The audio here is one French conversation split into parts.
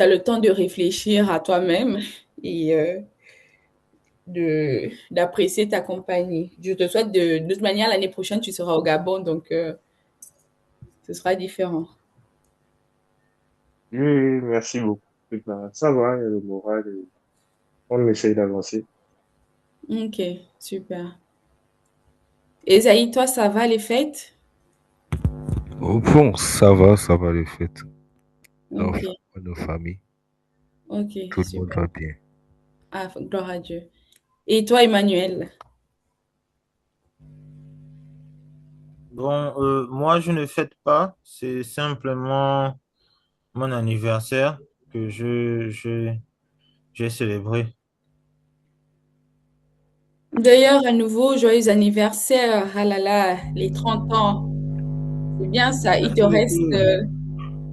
as le temps de réfléchir à toi-même et d'apprécier ta compagnie. Je te souhaite de toute manière, l'année prochaine, tu seras au Gabon, donc ce sera différent. Oui, oui, merci beaucoup. Ça va, il y a le moral, et on essaye d'avancer. Ok, super. Et Zaï, toi, ça va les fêtes? Oh, bon, ça va les fêtes. Nos, Ok, nos familles, ok, tout le monde super. va bien. Ah, gloire à Dieu. Et toi, Emmanuel? Bon, moi, je ne fête pas. C'est simplement mon anniversaire que j'ai célébré. D'ailleurs, à nouveau, joyeux anniversaire. Ah là là, les 30 ans. C'est bien ça. Merci beaucoup.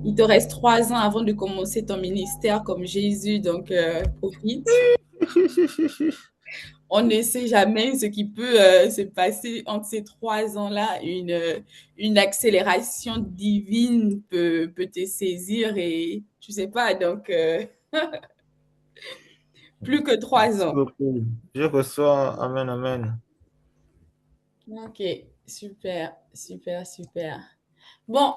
Il te reste 3 ans avant de commencer ton ministère comme Jésus, donc profite. On ne sait jamais ce qui peut se passer entre ces 3 ans-là. Une accélération divine peut te saisir et tu sais pas, donc plus que trois Merci ans. beaucoup. Je reçois. Amen, amen. Ok, super, super, super. Bon,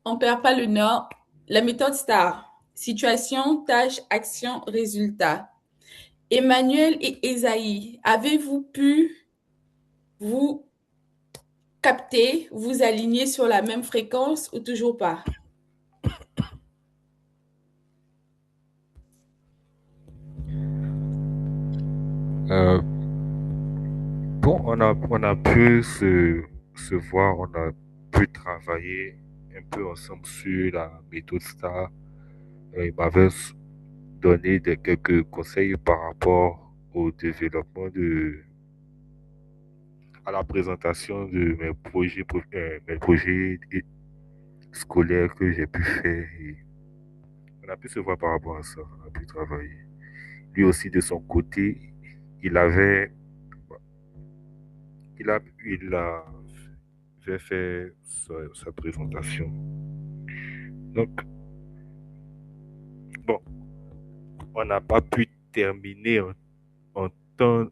on perd pas le nord. La méthode STAR. Situation, tâche, action, résultat. Emmanuel et Esaïe, avez-vous pu vous capter, vous aligner sur la même fréquence ou toujours pas? Euh, bon, on a pu se voir, on a pu travailler un peu ensemble sur la méthode STAR. Il m'avait donné quelques conseils par rapport au développement à la présentation de mes projets scolaires que j'ai pu faire. Et on a pu se voir par rapport à ça, on a pu travailler. Lui aussi, de son côté, il avait, il avait fait sa présentation. Donc, bon, on n'a pas pu terminer en temps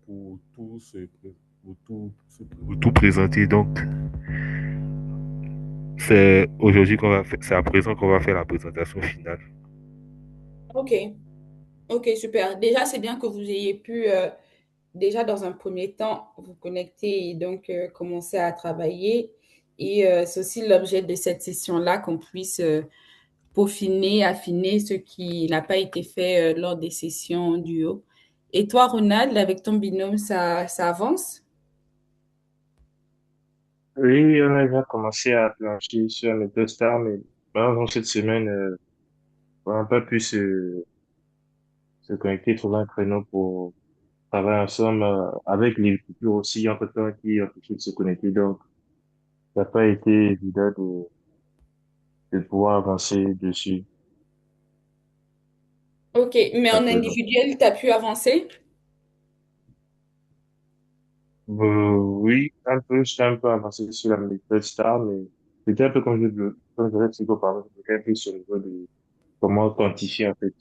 pour pour tout présenter. Donc, c'est aujourd'hui qu'on va faire, c'est à présent qu'on va faire la présentation finale. Ok, ok, super. Déjà, c'est bien que vous ayez pu, déjà dans un premier temps, vous connecter et donc commencer à travailler. Et c'est aussi l'objet de cette session-là, qu'on puisse peaufiner, affiner ce qui n'a pas été fait lors des sessions en duo. Et toi, Ronald, avec ton binôme, ça avance? Oui, on a déjà commencé à plancher sur les deux stars, mais pendant cette semaine, on n'a pas pu se connecter, trouver un créneau pour travailler ensemble, avec les coupures aussi, entre-temps, qui empêchaient de se connecter. Donc, ça n'a pas été évident de pouvoir avancer dessus Ok, mais à en présent. individuel, tu as pu avancer? Oui, un peu, j'étais un peu avancé sur la méthode star, mais c'était un peu comme je l'ai dit auparavant, c'était un peu sur le niveau de comment quantifier, en fait.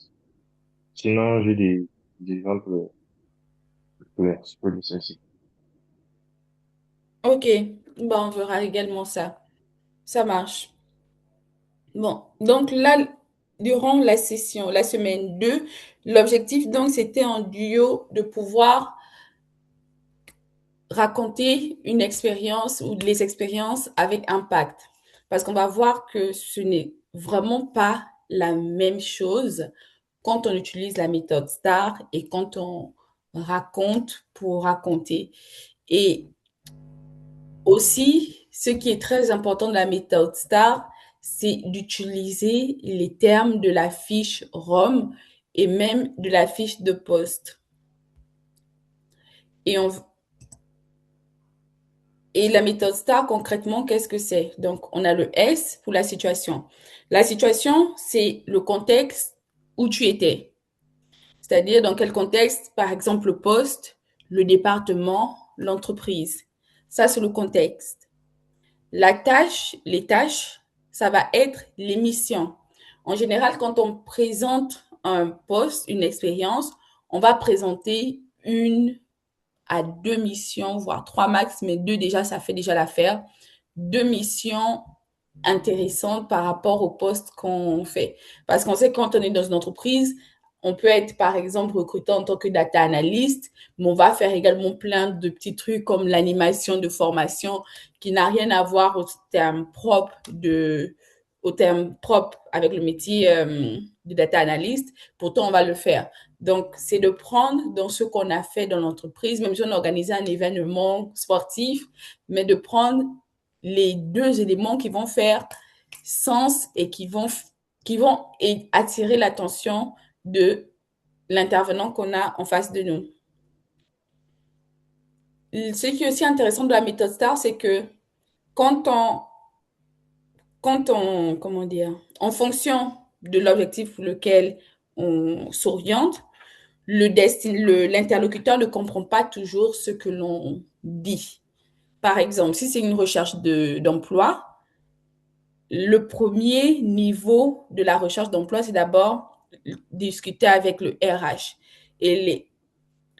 Sinon, j'ai des exemples clairs, je peux le ceci. Ok, bon, on verra également ça. Ça marche. Bon, donc là, durant la session, la semaine 2, l'objectif, donc, c'était en duo de pouvoir raconter une expérience ou les expériences avec impact. Parce qu'on va voir que ce n'est vraiment pas la même chose quand on utilise la méthode STAR et quand on raconte pour raconter. Et aussi, ce qui est très important de la méthode STAR, c'est d'utiliser les termes de la fiche ROM et même de la fiche de poste. Et, on, et la méthode STAR, concrètement, qu'est-ce que c'est? Donc, on a le S pour la situation. La situation, c'est le contexte où tu étais. C'est-à-dire dans quel contexte, par exemple, le poste, le département, l'entreprise. Ça, c'est le contexte. La tâche, les tâches, ça va être les missions. En général, quand on présente un poste, une expérience, on va présenter une à deux missions, voire trois max, mais deux déjà, ça fait déjà l'affaire. Deux missions intéressantes par rapport au poste qu'on fait. Parce qu'on sait que quand on est dans une entreprise, on peut être, par exemple, recruté en tant que data analyst, mais on va faire également plein de petits trucs comme l'animation de formation qui n'a rien à voir au terme propre avec le métier de data analyst. Pourtant, on va le faire. Donc, c'est de prendre dans ce qu'on a fait dans l'entreprise, même si on organisait un événement sportif, mais de prendre les deux éléments qui vont faire sens et qui vont attirer l'attention de l'intervenant qu'on a en face de nous. Ce qui est aussi intéressant de la méthode STAR, c'est que quand on, comment dire, en fonction de l'objectif pour lequel on s'oriente, l'interlocuteur ne comprend pas toujours ce que l'on dit. Par exemple, si c'est une recherche d'emploi, le premier niveau de la recherche d'emploi, c'est d'abord discuter avec le RH. Et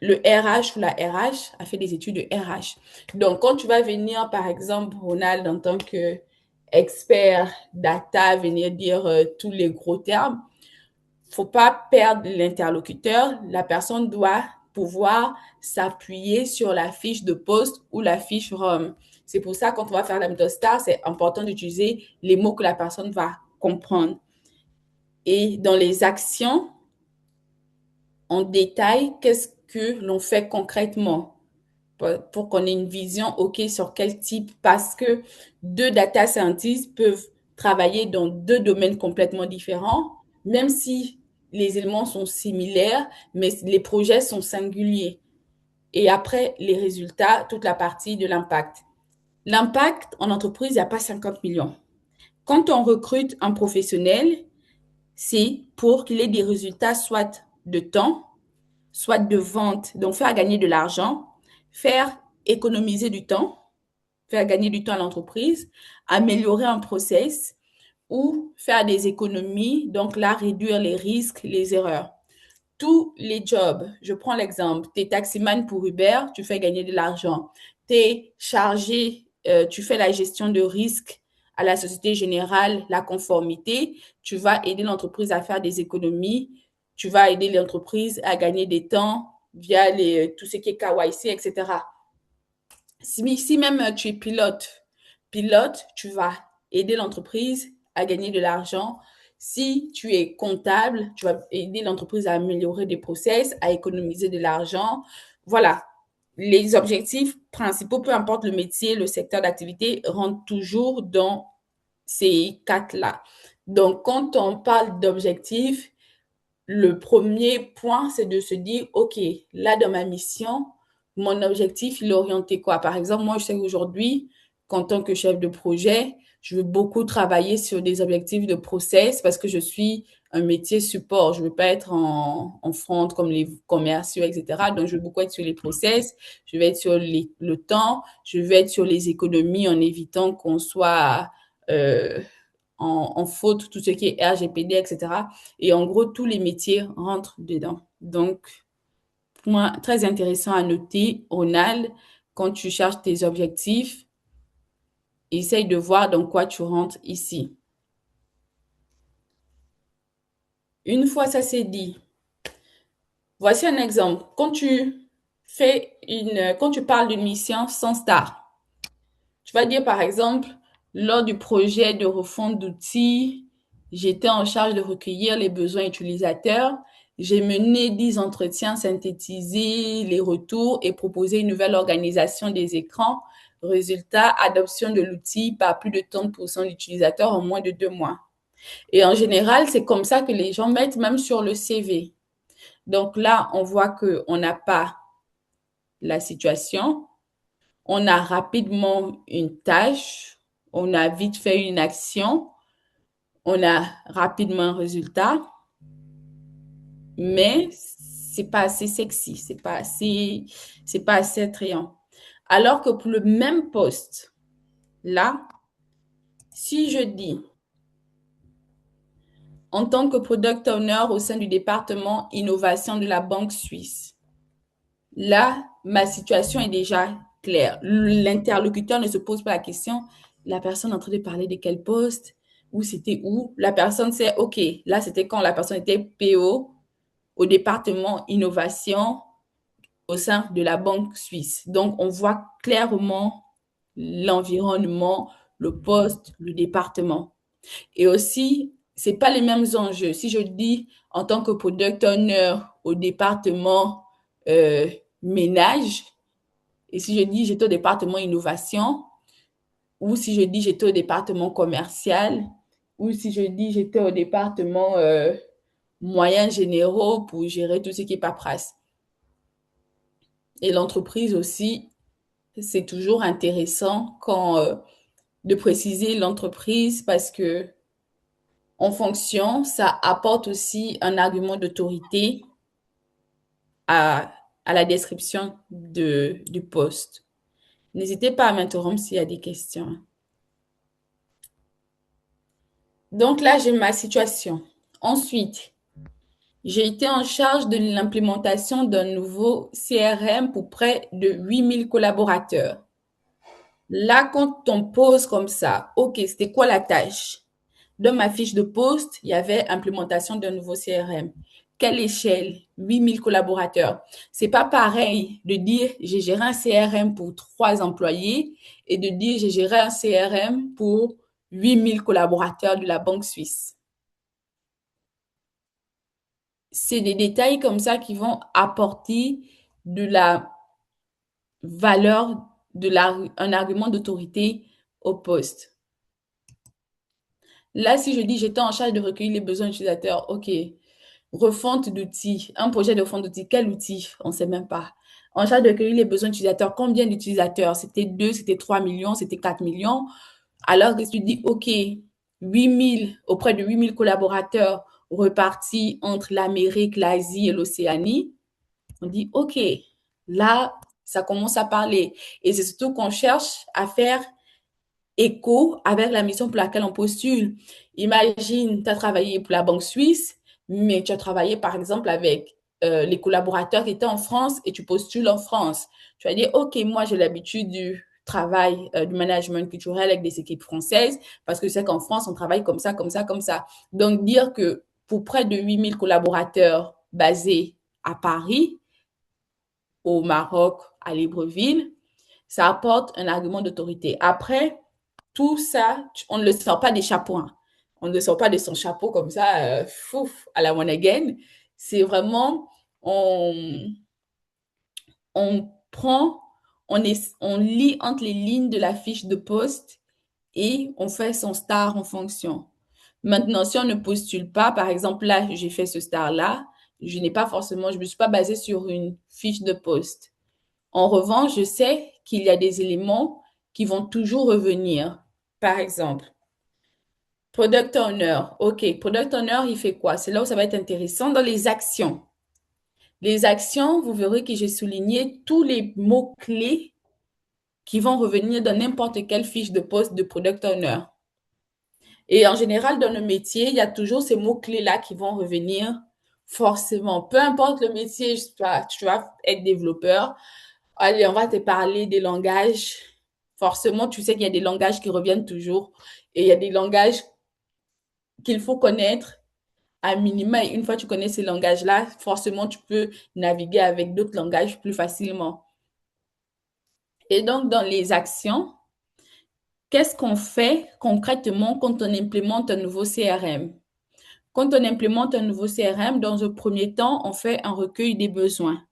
le RH ou la RH a fait des études de RH. Donc, quand tu vas venir, par exemple, Ronald, en tant qu'expert data, venir dire tous les gros termes, faut pas perdre l'interlocuteur. La personne doit pouvoir s'appuyer sur la fiche de poste ou la fiche ROM. C'est pour ça, quand on va faire la méthode STAR, c'est important d'utiliser les mots que la personne va comprendre. Et dans les actions, en détail, qu'est-ce que l'on fait concrètement pour qu'on ait une vision, OK, sur quel type, parce que deux data scientists peuvent travailler dans deux domaines complètement différents, même si les éléments sont similaires, mais les projets sont singuliers. Et après, les résultats, toute la partie de l'impact. L'impact en entreprise, il n'y a pas 50 millions. Quand on recrute un professionnel, c'est pour qu'il ait des résultats soit de temps, soit de vente, donc faire gagner de l'argent, faire économiser du temps, faire gagner du temps à l'entreprise, améliorer un process ou faire des économies, donc là, réduire les risques, les erreurs. Tous les jobs, je prends l'exemple, tu es taximan pour Uber, tu fais gagner de l'argent. Tu es chargé, tu fais la gestion de risques à la Société Générale, la conformité, tu vas aider l'entreprise à faire des économies, tu vas aider l'entreprise à gagner des temps via tout ce qui est KYC, etc. Si même tu es pilote, tu vas aider l'entreprise à gagner de l'argent. Si tu es comptable, tu vas aider l'entreprise à améliorer des process, à économiser de l'argent. Voilà. Les objectifs principaux, peu importe le métier, le secteur d'activité, rentrent toujours dans ces quatre-là. Donc, quand on parle d'objectifs, le premier point, c'est de se dire, OK, là, dans ma mission, mon objectif, il est orienté quoi? Par exemple, moi, je sais qu'aujourd'hui, qu'en tant que chef de projet, je veux beaucoup travailler sur des objectifs de process parce que je suis un métier support. Je veux pas être en front comme les commerciaux, etc. Donc, je veux beaucoup être sur les process. Je vais être sur le temps. Je vais être sur les économies en évitant qu'on soit en faute tout ce qui est RGPD, etc. Et en gros, tous les métiers rentrent dedans. Donc, point très intéressant à noter, Ronald, quand tu cherches tes objectifs, essaye de voir dans quoi tu rentres ici. Une fois ça c'est dit, voici un exemple. Quand tu parles d'une mission sans star, tu vas dire par exemple, lors du projet de refonte d'outils, j'étais en charge de recueillir les besoins utilisateurs. J'ai mené 10 entretiens, synthétisé les retours et proposé une nouvelle organisation des écrans. Résultat, adoption de l'outil par plus de 30% d'utilisateurs en moins de 2 mois. Et en général, c'est comme ça que les gens mettent même sur le CV. Donc là, on voit qu'on n'a pas la situation, on a rapidement une tâche, on a vite fait une action, on a rapidement un résultat, mais c'est pas assez sexy, c'est pas assez attrayant. Alors que pour le même poste, là, si je dis en tant que product owner au sein du département innovation de la Banque suisse. Là, ma situation est déjà claire. L'interlocuteur ne se pose pas la question, la personne est en train de parler de quel poste, où c'était où. La personne sait, OK, là, c'était quand la personne était PO au département innovation au sein de la Banque suisse. Donc, on voit clairement l'environnement, le poste, le département. Et aussi, c'est pas les mêmes enjeux. Si je dis en tant que product owner au département euh, ménage, et si je dis j'étais au département innovation, ou si je dis j'étais au département commercial, ou si je dis j'étais au département moyens généraux pour gérer tout ce qui est paperasse. Et l'entreprise aussi, c'est toujours intéressant quand de préciser l'entreprise parce que en fonction, ça apporte aussi un argument d'autorité à, à la description du poste. N'hésitez pas à m'interrompre s'il y a des questions. Donc là, j'ai ma situation. Ensuite, j'ai été en charge de l'implémentation d'un nouveau CRM pour près de 8000 collaborateurs. Là, quand on pose comme ça, OK, c'était quoi la tâche? Dans ma fiche de poste, il y avait implémentation d'un nouveau CRM. Quelle échelle? 8000 collaborateurs. C'est pas pareil de dire j'ai géré un CRM pour 3 employés et de dire j'ai géré un CRM pour 8000 collaborateurs de la Banque suisse. C'est des détails comme ça qui vont apporter de la valeur, un argument d'autorité au poste. Là, si je dis j'étais en charge de recueillir les besoins utilisateurs, OK. Refonte d'outils, un projet de refonte d'outils, quel outil? On ne sait même pas. En charge de recueillir les besoins utilisateurs, combien d'utilisateurs? C'était 2, c'était 3 millions, c'était 4 millions. Alors que tu dis, OK, 8000, auprès de 8000 collaborateurs repartis entre l'Amérique, l'Asie et l'Océanie, on dit, OK, là, ça commence à parler. Et c'est surtout qu'on cherche à faire écho avec la mission pour laquelle on postule. Imagine, tu as travaillé pour la Banque suisse, mais tu as travaillé par exemple avec les collaborateurs qui étaient en France et tu postules en France. Tu vas dire, OK, moi j'ai l'habitude du travail, du management culturel avec des équipes françaises parce que c'est qu'en France, on travaille comme ça, comme ça, comme ça. Donc, dire que pour près de 8000 collaborateurs basés à Paris, au Maroc, à Libreville, ça apporte un argument d'autorité. Après, tout ça, on ne le sort pas des chapeaux. Hein. On ne le sort pas de son chapeau comme ça, fouf, à la one again. C'est vraiment, on prend, on lit entre les lignes de la fiche de poste et on fait son star en fonction. Maintenant, si on ne postule pas, par exemple, là, j'ai fait ce star-là, je n'ai pas forcément, je ne me suis pas basée sur une fiche de poste. En revanche, je sais qu'il y a des éléments qui vont toujours revenir. Par exemple, product owner. OK, product owner, il fait quoi? C'est là où ça va être intéressant dans les actions. Les actions, vous verrez que j'ai souligné tous les mots-clés qui vont revenir dans n'importe quelle fiche de poste de product owner. Et en général, dans le métier, il y a toujours ces mots-clés-là qui vont revenir forcément. Peu importe le métier, tu vas être développeur. Allez, on va te parler des langages. Forcément, tu sais qu'il y a des langages qui reviennent toujours et il y a des langages qu'il faut connaître à minima. Et une fois que tu connais ces langages-là, forcément, tu peux naviguer avec d'autres langages plus facilement. Et donc, dans les actions, qu'est-ce qu'on fait concrètement quand on implémente un nouveau CRM? Quand on implémente un nouveau CRM, dans un premier temps, on fait un recueil des besoins.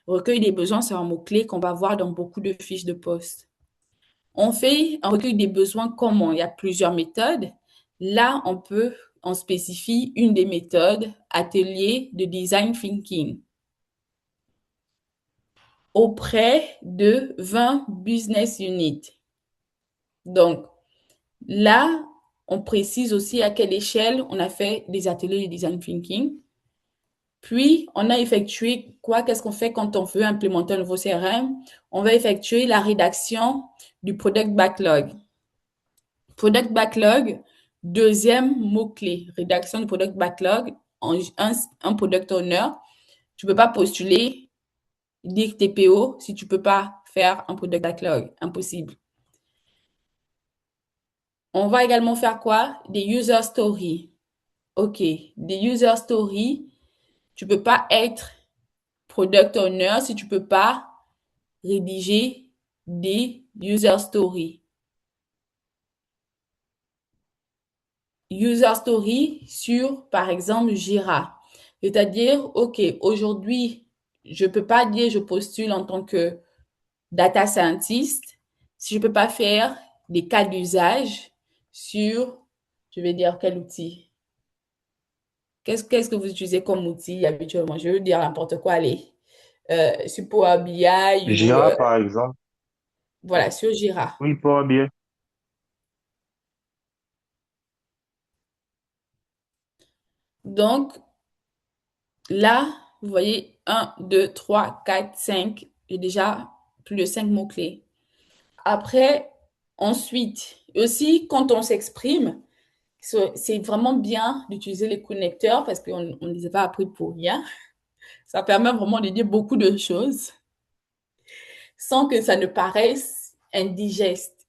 Recueil des besoins, c'est un mot-clé qu'on va voir dans beaucoup de fiches de poste. On fait un recueil des besoins comment? Il y a plusieurs méthodes. Là, on spécifie une des méthodes, atelier de design thinking, auprès de 20 business units. Donc, là, on précise aussi à quelle échelle on a fait des ateliers de design thinking. Puis, on a effectué quoi? Qu'est-ce qu'on fait quand on veut implémenter un nouveau CRM? On va effectuer la rédaction du product backlog. Product backlog, Deuxième mot-clé, rédaction du product backlog, un product owner. Tu ne peux pas postuler, dire que tu es PO si tu ne peux pas faire un product backlog. Impossible. On va également faire quoi? Des user stories. OK. Des user stories. Tu ne peux pas être product owner si tu ne peux pas rédiger des user stories. User story sur, par exemple, Jira. C'est-à-dire, OK, aujourd'hui, je ne peux pas dire je postule en tant que data scientist si je ne peux pas faire des cas d'usage sur, je vais dire, quel outil. Qu'est-ce que vous utilisez comme outil habituellement? Je veux dire n'importe quoi, allez. Sur Power BI ou Jira, par exemple. voilà, sur Jira. Oui, Power BI. Donc, là, vous voyez, 1, 2, 3, 4, 5. J'ai déjà plus de 5 mots-clés. Après, ensuite, aussi, quand on s'exprime, c'est vraiment bien d'utiliser les connecteurs parce qu'on ne les a pas appris pour rien. Ça permet vraiment de dire beaucoup de choses sans que ça ne paraisse indigeste.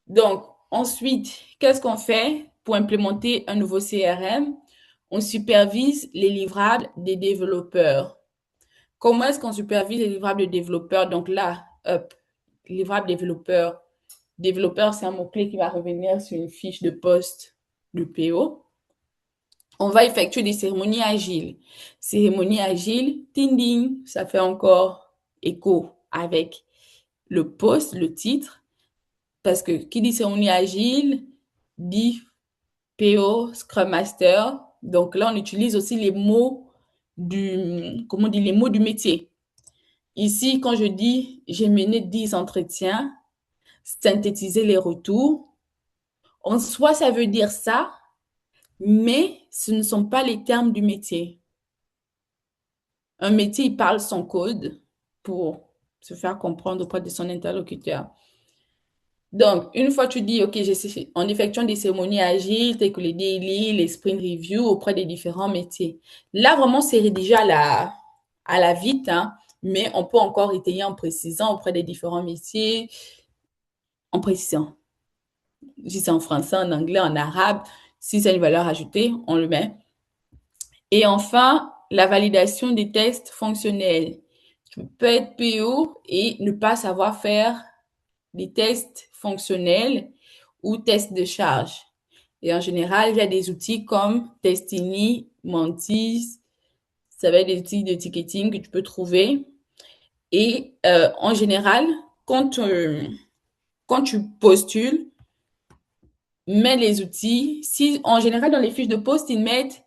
Donc, ensuite, qu'est-ce qu'on fait pour implémenter un nouveau CRM? On supervise les livrables des développeurs. Comment est-ce qu'on supervise les livrables des développeurs? Donc là, hop, livrable développeur. Développeur, c'est un mot-clé qui va revenir sur une fiche de poste de PO. On va effectuer des cérémonies agiles. Cérémonie agile, ding ding, ça fait encore écho avec le poste, le titre, parce que qui dit cérémonie agile dit PO, Scrum Master. Donc là, on utilise aussi les mots comment on dit, les mots du métier. Ici, quand je dis j'ai mené 10 entretiens, synthétiser les retours, en soi, ça veut dire ça, mais ce ne sont pas les termes du métier. Un métier, il parle son code pour se faire comprendre auprès de son interlocuteur. Donc, une fois que tu dis, OK, en effectuant des cérémonies agiles, telles que les daily, les sprint review auprès des différents métiers. Là, vraiment, c'est rédigé à la vite, hein, mais on peut encore étayer en précisant auprès des différents métiers, en précisant. Si c'est en français, en anglais, en arabe, si c'est une valeur ajoutée, on le met. Et enfin, la validation des tests fonctionnels. Tu peux être PO et ne pas savoir faire des tests fonctionnels ou tests de charge. Et en général, il y a des outils comme Testini, Mantis, ça va être des outils de ticketing que tu peux trouver. Et en général, quand tu postules, mets les outils. Si en général, dans les fiches de poste, ils mettent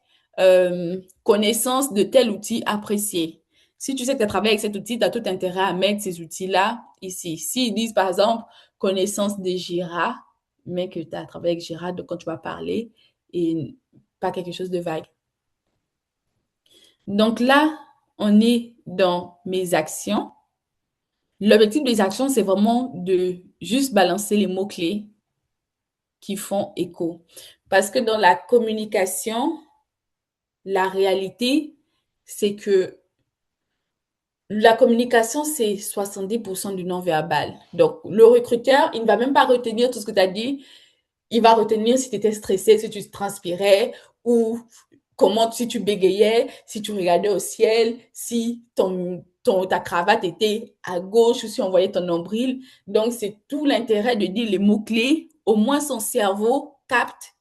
connaissance de tel outil apprécié. Si tu sais que tu as travaillé avec cet outil, tu as tout intérêt à mettre ces outils-là ici. S'ils disent, par exemple, connaissance de Jira, mais que tu as travaillé avec Jira de quand tu vas parler et pas quelque chose de vague. Donc là, on est dans mes actions. L'objectif des actions, c'est vraiment de juste balancer les mots-clés qui font écho. Parce que dans la communication, la réalité, c'est que la communication, c'est 70% du non-verbal. Donc, le recruteur, il ne va même pas retenir tout ce que tu as dit. Il va retenir si tu étais stressé, si tu transpirais ou comment, si tu bégayais, si tu regardais au ciel, si ta cravate était à gauche ou si on voyait ton nombril. Donc, c'est tout l'intérêt de dire les mots-clés. Au moins, son cerveau capte,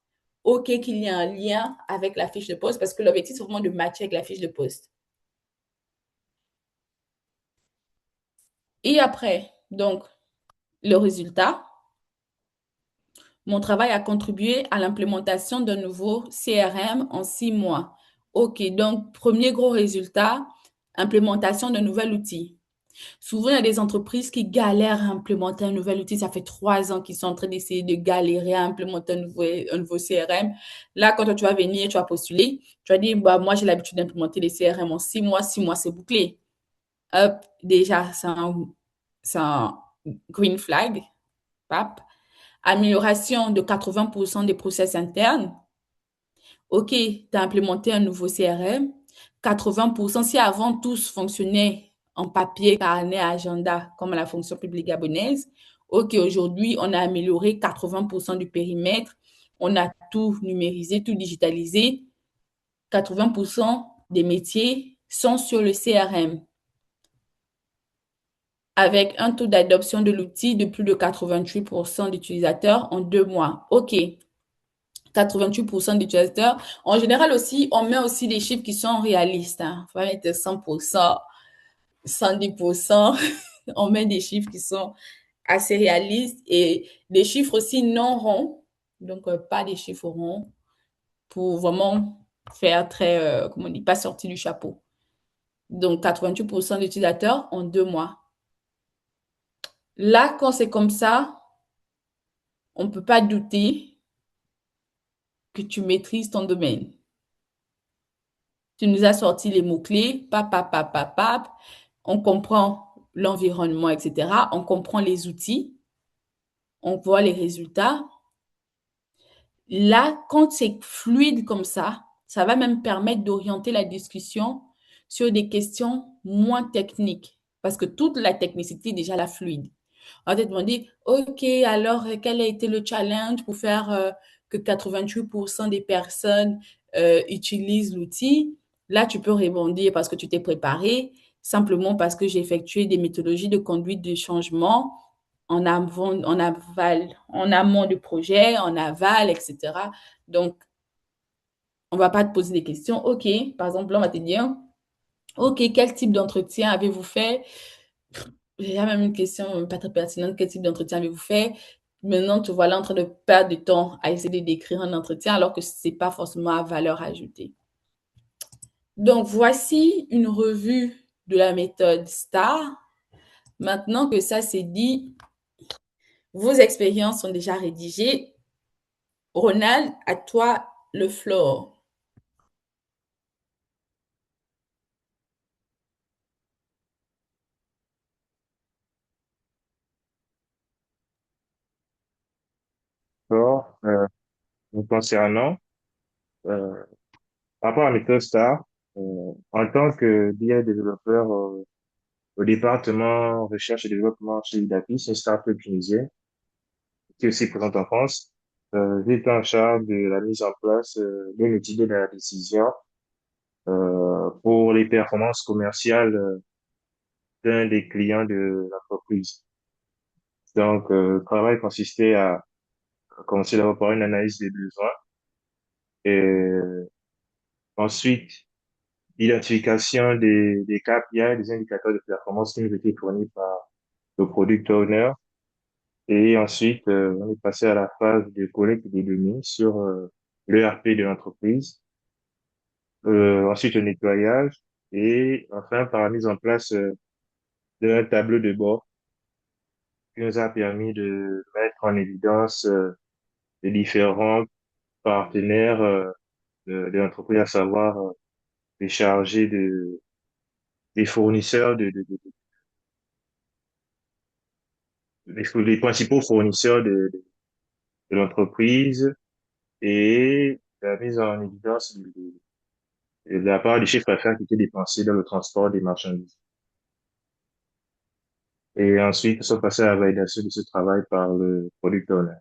OK, qu'il y a un lien avec la fiche de poste parce que l'objectif, c'est vraiment de matcher avec la fiche de poste. Et après, donc, le résultat, mon travail a contribué à l'implémentation d'un nouveau CRM en 6 mois. OK, donc, premier gros résultat, implémentation d'un nouvel outil. Souvent, il y a des entreprises qui galèrent à implémenter un nouvel outil. Ça fait 3 ans qu'ils sont en train d'essayer de galérer à implémenter un nouveau CRM. Là, quand toi, tu vas venir, tu vas postuler, tu vas dire, bah, moi, j'ai l'habitude d'implémenter les CRM en 6 mois. 6 mois, c'est bouclé. Hop, déjà, c'est un green flag. Pap. Amélioration de 80% des process internes. OK, tu as implémenté un nouveau CRM. 80%, si avant tous fonctionnaient en papier, carnet, agenda, comme la fonction publique gabonaise, OK, aujourd'hui, on a amélioré 80% du périmètre. On a tout numérisé, tout digitalisé. 80% des métiers sont sur le CRM avec un taux d'adoption de l'outil de plus de 88% d'utilisateurs en 2 mois. OK, 88% d'utilisateurs. En général aussi, on met aussi des chiffres qui sont réalistes. Hein. On va mettre 100%, 110%. On met des chiffres qui sont assez réalistes et des chiffres aussi non ronds. Donc, pas des chiffres ronds pour vraiment faire très, comment on dit, pas sortir du chapeau. Donc, 88% d'utilisateurs en 2 mois. Là, quand c'est comme ça, on ne peut pas douter que tu maîtrises ton domaine. Tu nous as sorti les mots-clés, pap, pap, pap, pap, pap. On comprend l'environnement, etc. On comprend les outils. On voit les résultats. Là, quand c'est fluide comme ça va même permettre d'orienter la discussion sur des questions moins techniques. Parce que toute la technicité est déjà la fluide. On va te demander, OK, alors quel a été le challenge pour faire que 88% des personnes utilisent l'outil? Là, tu peux rebondir parce que tu t'es préparé, simplement parce que j'ai effectué des méthodologies de conduite de changement en avant, en aval, en amont du projet, en aval, etc. Donc, on va pas te poser des questions. OK, par exemple, là, on va te dire, OK, quel type d'entretien avez-vous fait? Il y a même une question pas très pertinente. Quel type d'entretien avez-vous fait? Maintenant, te voilà en train de perdre du temps à essayer de décrire un entretien alors que c'est pas forcément à valeur ajoutée. Donc, voici une revue de la méthode STAR. Maintenant que ça c'est dit, vos expériences sont déjà rédigées. Ronald, à toi le floor. Alors, nous concernant, euh, par rapport à la méthode STAR, en tant que BI développeur au département recherche et développement chez Udapis, une startup tunisienne qui est aussi présente en France, j'étais en charge de la mise en place d'un outil de la décision pour les performances commerciales d'un des clients de l'entreprise. Donc, le travail consistait à commencer d'abord par une analyse des besoins et ensuite l'identification des KPI, des indicateurs de performance qui nous étaient fournis par le product owner. Et ensuite, on est passé à la phase de collecte des données sur l'ERP de l'entreprise. Ensuite, le nettoyage et enfin par la mise en place d'un tableau de bord qui nous a permis de mettre en évidence les différents partenaires de l'entreprise, à savoir les chargés des fournisseurs les principaux fournisseurs de l'entreprise et la mise en évidence de la part du chiffre d'affaires qui était dépensé dans le transport des marchandises. Et ensuite, ils sont passés à la validation de ce travail par le product owner.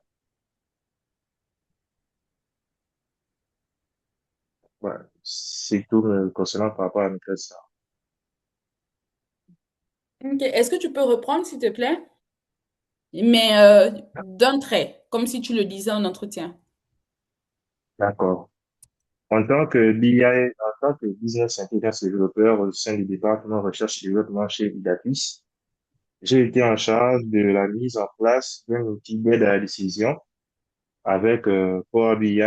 Voilà. C'est tout concernant par rapport à la méthode STAR. OK. Est-ce que tu peux reprendre, s'il te plaît? Mais d'un trait, comme si tu le disais en entretien. D'accord. En tant que BI, en tant que business intelligence développeur au sein du département recherche et développement chez Idapis, j'ai été en charge de la mise en place d'un outil d'aide à la décision avec Power BI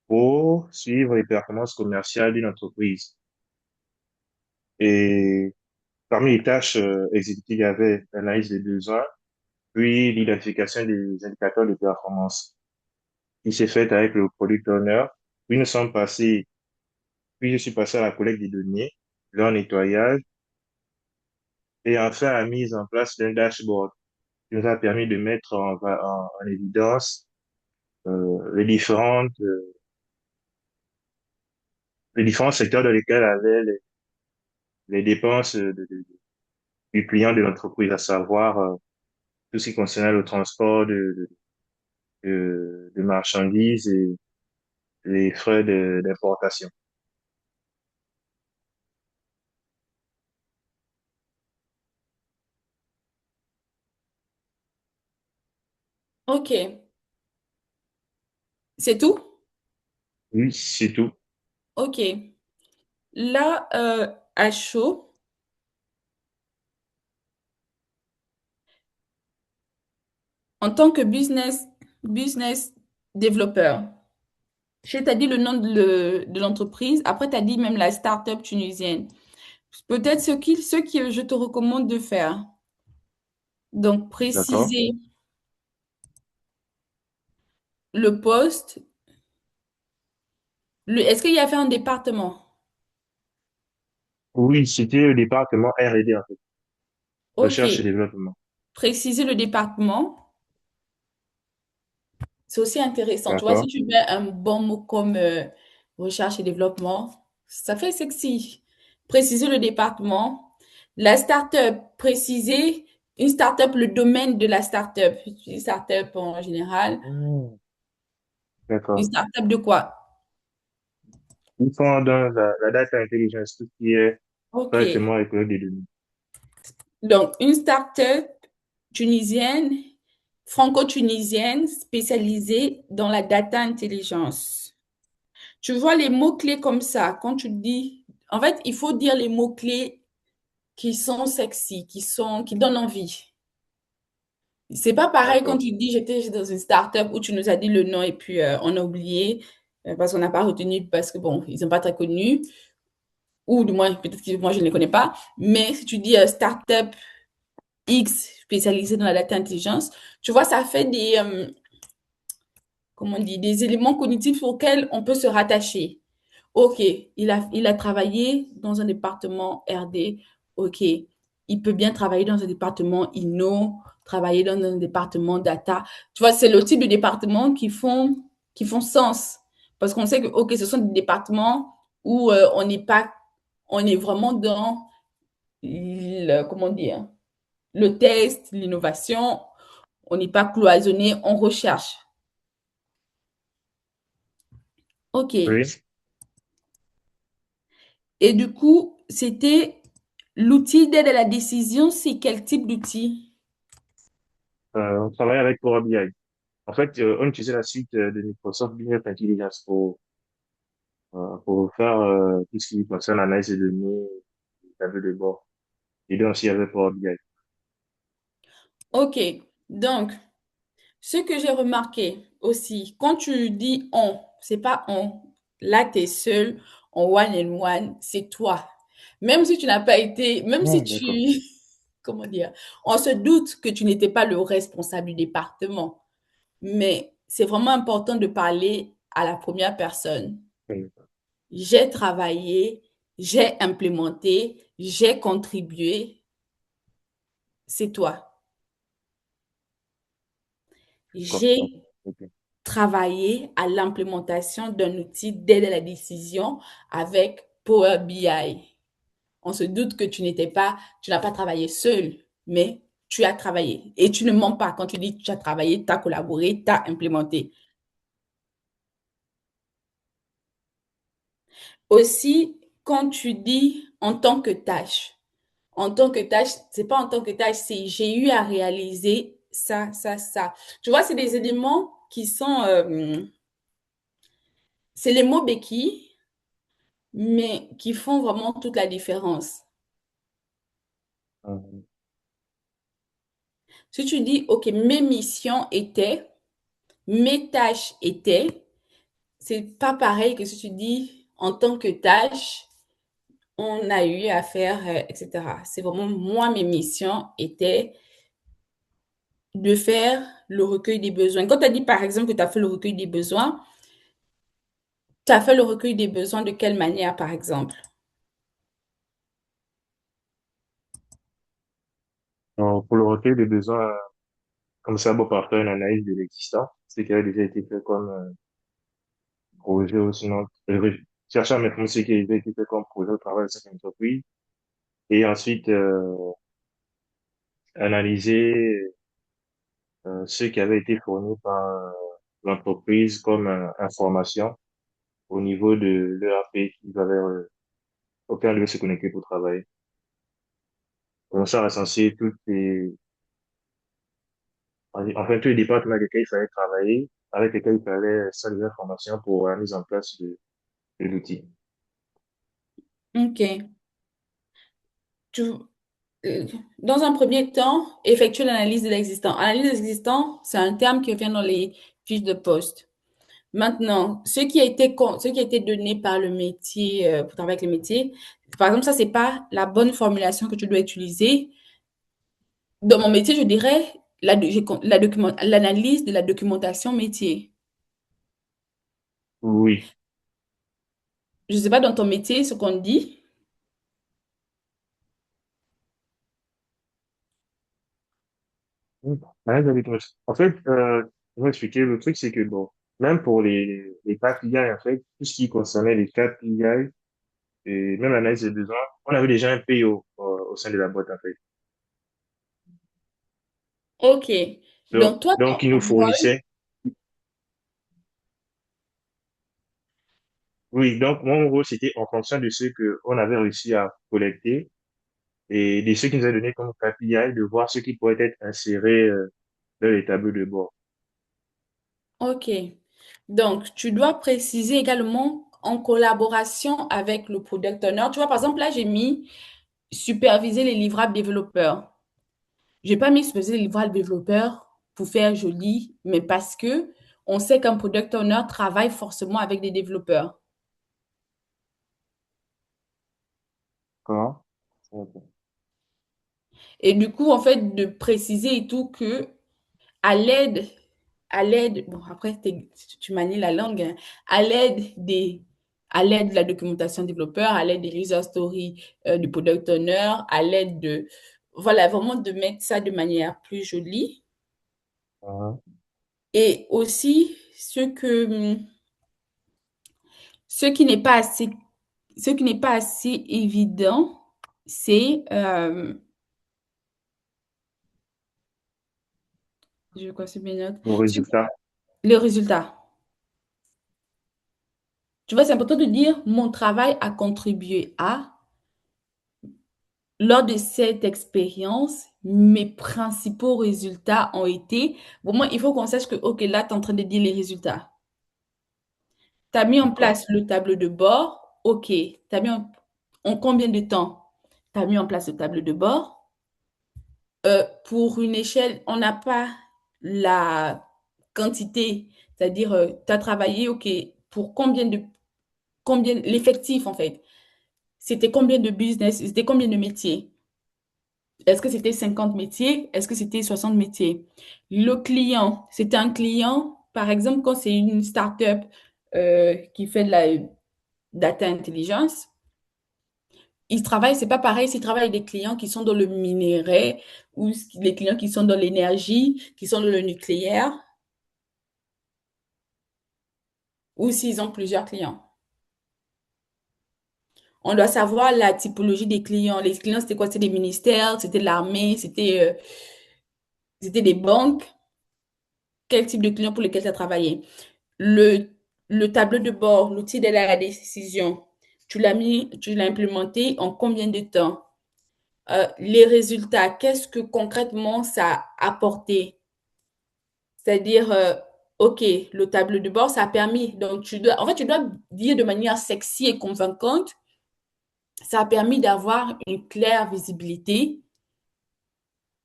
pour suivre les performances commerciales d'une entreprise. Et parmi les tâches exécutées, il y avait l'analyse des besoins, puis l'identification des indicateurs de performance qui s'est faite avec le product owner. Puis nous sommes passés, puis je suis passé à la collecte des données, leur nettoyage et enfin la mise en place d'un dashboard qui nous a permis de mettre en évidence les différents secteurs dans lesquels avaient les dépenses du client de l'entreprise, à savoir tout ce qui concernait le transport de marchandises et les frais d'importation. Ok, c'est tout? Oui, c'est tout. Ok. Là, à chaud, en tant que business développeur, je t'ai dit le nom de l'entreprise, après tu as dit même la start-up tunisienne. Peut-être ce que je te recommande de faire. Donc, D'accord? préciser le poste. Est-ce qu'il y avait un département? Oui, c'était le département R&D, en fait, Ok, recherche et développement. préciser le département. C'est aussi intéressant. Tu vois, si D'accord? tu mets un bon mot comme recherche et développement, ça fait sexy. Préciser le département. La start-up, préciser une start-up, le domaine de la start-up. Une start-up en général. Hmm. Une D'accord. start-up de quoi? Ils font dans la data intelligence, tout ce qui est Ok. traitement avec des données. Donc, une start-up tunisienne, franco-tunisienne, spécialisée dans la data intelligence. Tu vois les mots-clés comme ça, quand tu dis, en fait, il faut dire les mots-clés qui sont sexy, qui donnent envie. C'est pas pareil quand D'accord. tu dis j'étais dans une start-up où tu nous as dit le nom et puis on a oublié parce qu'on n'a pas retenu parce que bon, ils sont pas très connus ou du moins peut-être que moi je ne les connais pas. Mais si tu dis start-up X spécialisée dans la data intelligence, tu vois, ça fait comment on dit, des éléments cognitifs auxquels on peut se rattacher. Ok, il a travaillé dans un département RD. Ok, il peut bien travailler dans un département Inno, travailler dans un département data. Tu vois, c'est le type de département qui font sens. Parce qu'on sait que, ok, ce sont des départements où on n'est pas, on est vraiment dans comment dire, le test, l'innovation. On n'est pas cloisonné, on recherche. Ok. Oui. Et du coup, c'était l'outil d'aide à la décision, c'est quel type d'outil? On travaille avec Power BI. En fait, on utilisait la suite de Microsoft Business Intelligence pour faire tout ce qui concerne l'analyse de données, tableau de bord. Et donc, aussi, il y avait Power BI. Ok, donc, ce que j'ai remarqué aussi, quand tu dis on, c'est pas on. Là, tu es seul, en one and one, c'est toi. Même si tu n'as pas été, même si Hmm, d'accord. tu, comment dire, on se doute que tu n'étais pas le responsable du département, mais c'est vraiment important de parler à la première personne. Hmm, J'ai travaillé, j'ai implémenté, j'ai contribué, c'est toi. d'accord. J'ai Ok. travailler à l'implémentation d'un outil d'aide à la décision avec Power BI. On se doute que tu n'as pas travaillé seul, mais tu as travaillé. Et tu ne mens pas quand tu dis que tu as travaillé, tu as collaboré, tu as implémenté. Aussi, quand tu dis en tant que tâche, c'est pas en tant que tâche, c'est j'ai eu à réaliser ça, ça, ça. Tu vois, c'est des éléments qui sont, c'est les mots béquilles, mais qui font vraiment toute la différence. Hmm, Si tu dis, OK, mes missions étaient, mes tâches étaient, c'est pas pareil que si tu dis, en tant que tâche, on a eu à faire, etc. C'est vraiment, moi, mes missions étaient de faire le recueil des besoins. Quand tu as dit, par exemple, que tu as fait le recueil des besoins, tu as fait le recueil des besoins de quelle manière, par exemple? pour le recueil des besoins, comme ça, bon, par faire une analyse de l'existant, ce qui avait déjà été fait comme projet ou sinon, chercher à mettre ce qui avait été fait comme projet au travail de cette entreprise et ensuite analyser ce qui avait été fourni par l'entreprise comme information au niveau de l'ERP qu'ils avaient, auquel ils devaient se connecter pour travailler. Comme ça, recenser enfin, tous les départements avec lesquels il fallait travailler, avec lesquels il fallait ça des informations pour la mise en place de l'outil. Ok. Tu- euh, Dans un premier temps, effectuer l'analyse de l'existant. Analyse de l'existant, c'est un terme qui revient dans les fiches de poste. Maintenant, ce qui a été donné par le métier, pour travailler avec le métier, par exemple, ça, c'est pas la bonne formulation que tu dois utiliser. Dans mon métier, je dirais l'analyse de la documentation métier. Oui. Je sais pas dans ton métier ce qu'on dit. Ouais, en fait, je vais expliquer. Le truc, c'est que bon, même pour les KPI, en fait, tout ce qui concernait les KPI et même l'analyse des besoins, on avait déjà un PO au sein de la boîte, en fait. Ok. Donc, toi, Donc, ils nous ton rôle, fournissaient. Oui, donc mon rôle, c'était en fonction de ce que on avait réussi à collecter et de ce qu'ils nous a donné comme KPI, de voir ce qui pourrait être inséré dans les tableaux de bord. ok. Donc, tu dois préciser également en collaboration avec le product owner. Tu vois, par exemple, là, j'ai mis superviser les livrables développeurs. J'ai pas mis superviser les livrables développeurs pour faire joli, mais parce que on sait qu'un product owner travaille forcément avec des développeurs. D'accord? Ok. Et du coup, en fait, de préciser et tout que à l'aide, bon, après, tu manies la langue, hein, à l'aide des, à l'aide de la documentation développeur, à l'aide des user stories du product owner, à l'aide de, voilà, vraiment de mettre ça de manière plus jolie. Ah, Et aussi, ce qui n'est pas assez, ce qui n'est pas assez évident, c'est, je crois que c'est mes notes, au résultat. le résultat. Tu vois, c'est important de dire mon travail a contribué à. Lors de cette expérience, mes principaux résultats ont été, pour moi, il faut qu'on sache que, OK, là, tu es en train de dire les résultats. Tu as mis en D'accord. place le tableau de bord. OK. Tu as mis en combien de temps tu as mis en place le tableau de bord? Pour une échelle, on n'a pas la quantité, c'est-à-dire, tu as travaillé, OK, pour l'effectif, en fait. C'était combien de business, c'était combien de métiers? Est-ce que c'était 50 métiers? Est-ce que c'était 60 métiers? Le client, c'était un client, par exemple, quand c'est une start-up qui fait de la data intelligence, ils travaillent, c'est pas pareil s'ils travaillent avec des clients qui sont dans le minerai ou les clients qui sont dans l'énergie, qui sont dans le nucléaire, ou s'ils ont plusieurs clients. On doit savoir la typologie des clients. Les clients, c'était quoi? C'était des ministères, c'était l'armée, c'était des banques. Quel type de clients pour lesquels tu as travaillé? Le, le tableau de bord, l'outil de la décision, tu l'as implémenté en combien de temps? Les résultats, qu'est-ce que concrètement ça a apporté? C'est-à-dire, OK, le tableau de bord, ça a permis. Donc, en fait, tu dois dire de manière sexy et convaincante, ça a permis d'avoir une claire visibilité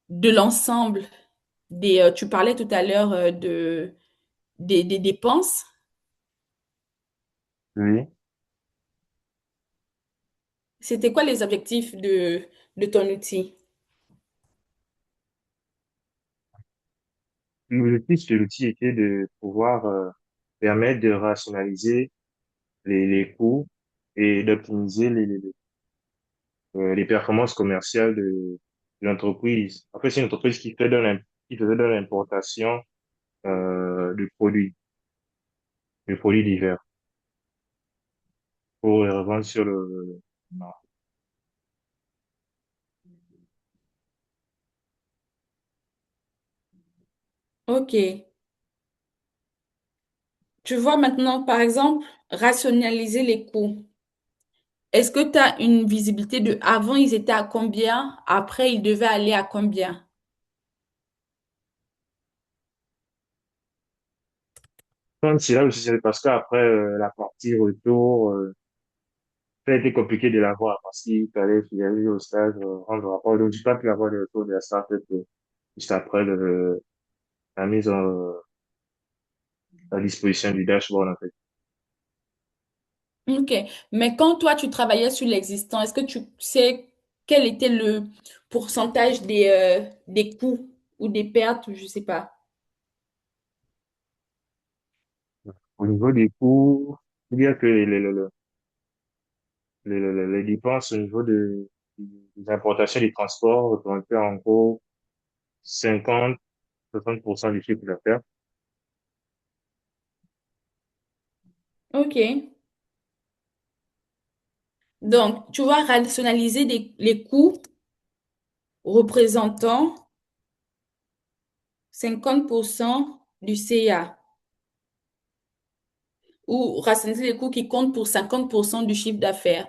de l'ensemble tu parlais tout à l'heure des dépenses. Oui. C'était quoi les objectifs de ton outil? L'objectif de l'outil était de pouvoir permettre de rationaliser les coûts et d'optimiser les performances commerciales de l'entreprise. En fait, c'est une entreprise qui fait qui faisait de l'importation de produits divers pour les revendre sur le marché. Ok. Tu vois maintenant, par exemple, rationaliser les coûts. Est-ce que tu as une visibilité de avant, ils étaient à combien, après, ils devaient aller à combien? Donc, c'est là aussi, c'est parce qu'après la partie retour, ça a été compliqué de l'avoir parce qu'il fallait finaliser au stage, rendre rapport. Donc, j'ai pas pu avoir le retour de la start juste après la mise à disposition du dashboard, en fait. Ok. Mais quand toi, tu travaillais sur l'existant, est-ce que tu sais quel était le pourcentage des coûts ou des pertes, je sais pas. Au niveau des coûts, il y a que les dépenses au niveau des importations et des transports représentaient en gros 50-60% du chiffre d'affaires. Ok. Donc, tu vas rationaliser les coûts représentant 50% du CA ou rationaliser les coûts qui comptent pour 50% du chiffre d'affaires.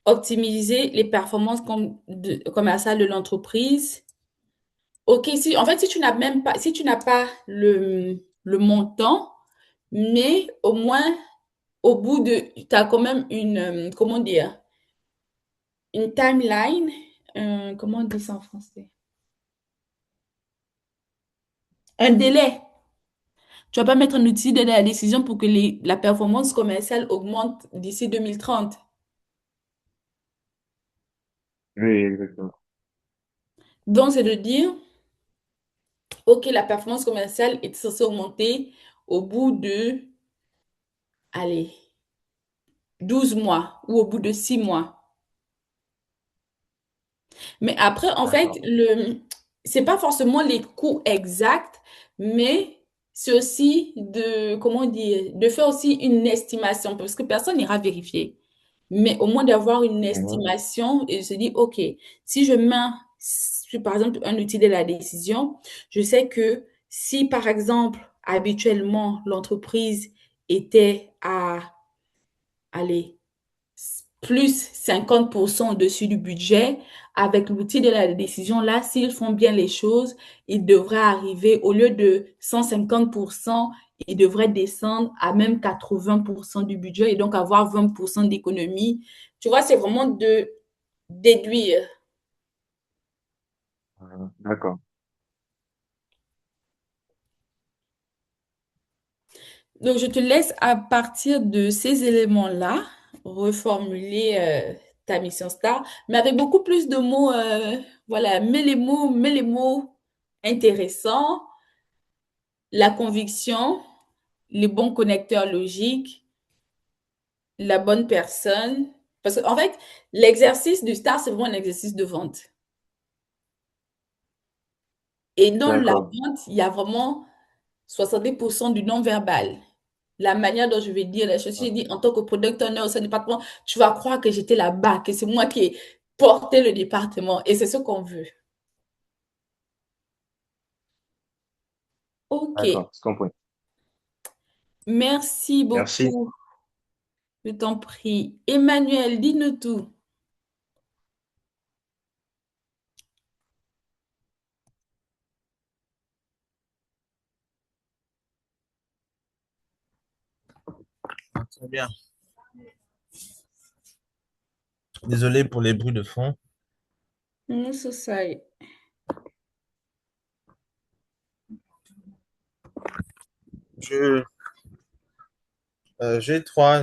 Optimiser les performances commerciales de l'entreprise. Ok, si, en fait, si tu n'as même pas, si tu n'as pas le montant, mais au moins, au bout de, tu as quand même comment dire, une timeline, comment on dit ça en français? Un délai. Tu vas pas mettre un outil de la décision pour que la performance commerciale augmente d'ici 2030. Oui, exactement. Donc, c'est de dire, OK, la performance commerciale est censée augmenter au bout de, allez, 12 mois ou au bout de 6 mois. Mais après, en fait, D'accord. c'est pas forcément les coûts exacts, mais c'est aussi de, comment dire, de faire aussi une estimation parce que personne n'ira vérifier. Mais au moins d'avoir une Mhm. estimation et de se dire, OK, si je mets, sur, par exemple, un outil de la décision, je sais que si, par exemple, habituellement, l'entreprise était à, allez, plus 50% au-dessus du budget, avec l'outil de la décision, là, s'ils font bien les choses, ils devraient arriver, au lieu de 150%, ils devraient descendre à même 80% du budget et donc avoir 20% d'économie. Tu vois, c'est vraiment de déduire. D'accord. Donc, je te laisse à partir de ces éléments-là reformuler ta mission star, mais avec beaucoup plus de mots. Voilà, mets les mots intéressants, la conviction, les bons connecteurs logiques, la bonne personne. Parce qu'en fait, l'exercice du star, c'est vraiment un exercice de vente. Et dans la D'accord. vente, il y a vraiment 70% du non-verbal. La manière dont je vais dire les choses. Si je dis en tant que product owner au sein du département, tu vas croire que j'étais là-bas, que c'est moi qui ai porté le département. Et c'est ce qu'on veut. OK. D'accord. Je comprends. Merci Merci. beaucoup. Je t'en prie. Emmanuel, dis-nous tout. Très bien. Désolé pour les bruits de fond. Nous, ça y est. Je,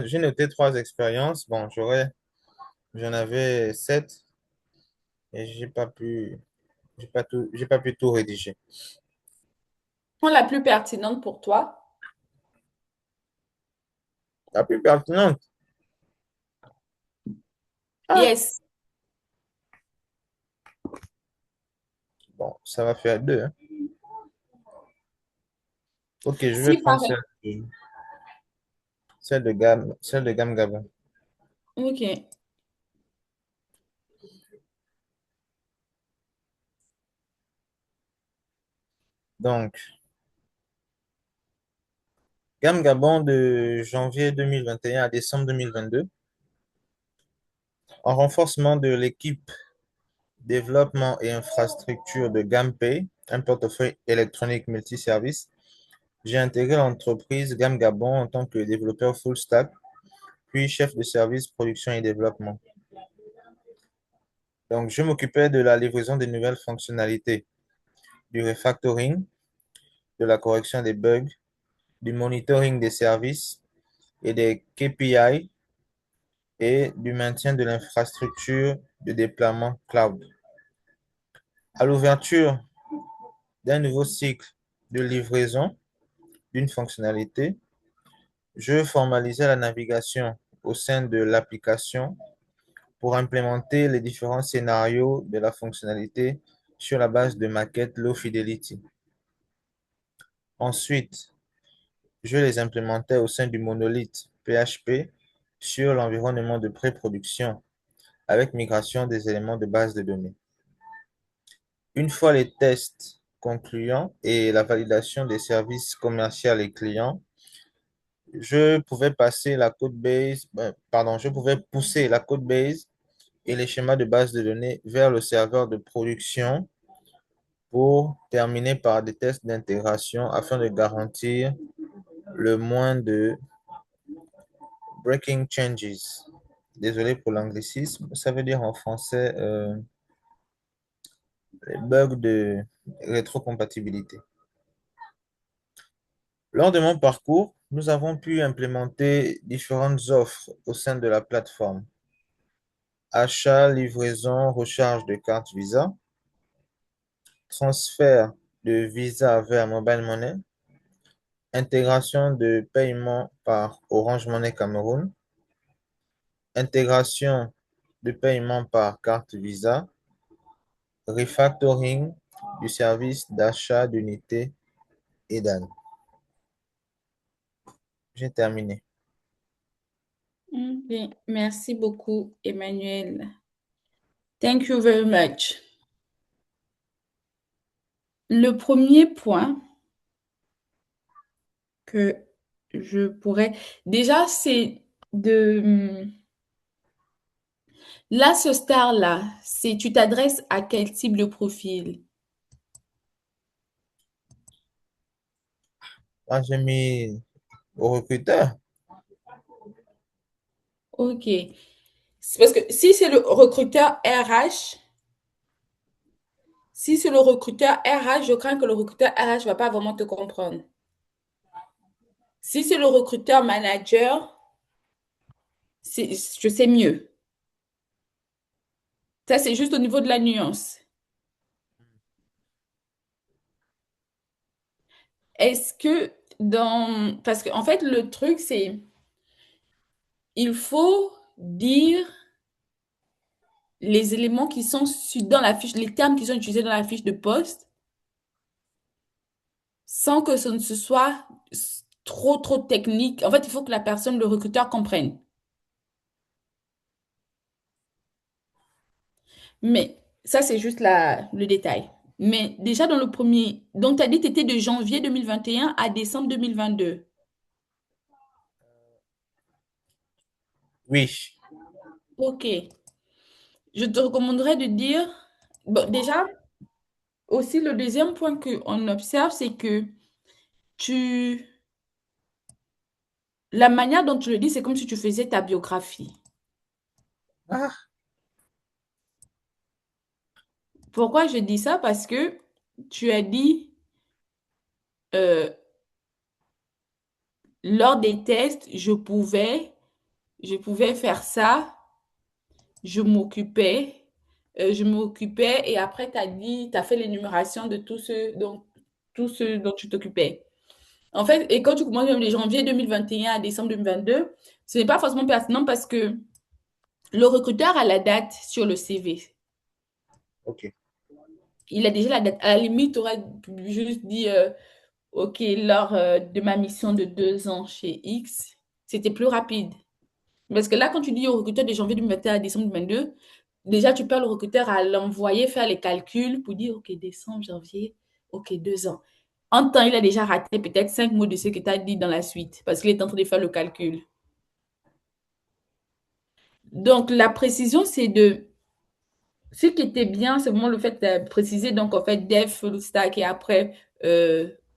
j'ai noté trois expériences. Bon, j'en avais sept et j'ai pas pu tout rédiger. Prends la plus pertinente pour toi. La plus pertinente. Ah, Yes. bon, ça va faire deux, hein. Ok, je vais Si par... prendre celle de gamme Gabon. Ok. Donc, gamme Gabon de janvier 2021 à décembre 2022. En renforcement de l'équipe développement et infrastructure de GamPay, un portefeuille électronique multiservice, j'ai intégré l'entreprise Gamme Gabon en tant que développeur full stack, puis chef de service production et développement. Donc, je m'occupais de la livraison des nouvelles fonctionnalités, du refactoring, de la correction des bugs, du monitoring des services et des KPI et du maintien de l'infrastructure de déploiement cloud. À l'ouverture d'un nouveau cycle de livraison d'une fonctionnalité, je formalisais la navigation au sein de l'application pour implémenter les différents scénarios de la fonctionnalité sur la base de maquettes Low Fidelity. Ensuite, je les implémentais au sein du monolithe PHP sur l'environnement de pré-production avec migration des éléments de base de données. Une fois les tests concluants et la validation des services commerciaux et clients, je pouvais pousser la code base et les schémas de base de données vers le serveur de production pour terminer par des tests d'intégration afin de garantir le moins de breaking changes. Désolé pour l'anglicisme, ça veut dire en français les bugs de rétrocompatibilité. Lors de mon parcours, nous avons pu implémenter différentes offres au sein de la plateforme. Achat, livraison, recharge de carte Visa, transfert de Visa vers Mobile Money, intégration de paiement par Orange Money Cameroun, intégration de paiement par carte Visa, refactoring du service d'achat d'unités EDAN. J'ai terminé. Ok. Merci beaucoup, Emmanuel. Thank you very much. Le premier point que je pourrais... Déjà, c'est de... Là, ce star-là, c'est tu t'adresses à quel type de profil? Moi, j'ai mis au recruteur. Ok. C'est parce que si c'est le recruteur RH, si c'est le recruteur RH, je crains que le recruteur RH ne va pas vraiment te comprendre. Si c'est le recruteur manager, je sais mieux. Ça, c'est juste au niveau de la nuance. Est-ce que dans... Parce qu'en fait, le truc, c'est... Il faut dire les éléments qui sont dans la fiche, les termes qui sont utilisés dans la fiche de poste, sans que ce ne se soit trop technique. En fait, il faut que la personne, le recruteur, comprenne. Mais ça, c'est juste le détail. Mais déjà dans le premier, donc tu as dit que tu étais de janvier 2021 à décembre 2022. Oui. Ok. Je te recommanderais de dire, bon, déjà, aussi le deuxième point qu'on observe, c'est que tu, la manière dont tu le dis, c'est comme si tu faisais ta biographie. Ah, Pourquoi je dis ça? Parce que tu as dit, euh, lors des tests, je pouvais faire ça, je m'occupais, je m'occupais et après, tu as dit, tu as fait l'énumération de tout ce dont tu t'occupais. En fait, et quand tu commences même de janvier 2021 à décembre 2022, ce n'est pas forcément pertinent parce que le recruteur a la date sur le CV. ok. Il a déjà la date. À la limite, tu aurais juste dit OK, lors de ma mission de 2 ans chez X, c'était plus rapide. Parce que là, quand tu dis au recruteur de janvier 2021 à décembre 2022, déjà, tu perds le recruteur à l'envoyer faire les calculs pour dire, OK, décembre, janvier, OK, 2 ans. En temps, il a déjà raté peut-être 5 mots de ce que tu as dit dans la suite parce qu'il est en train de faire le calcul. Donc, la précision, c'est de ce qui était bien, c'est vraiment le fait de préciser, donc en fait, dev, full stack et après,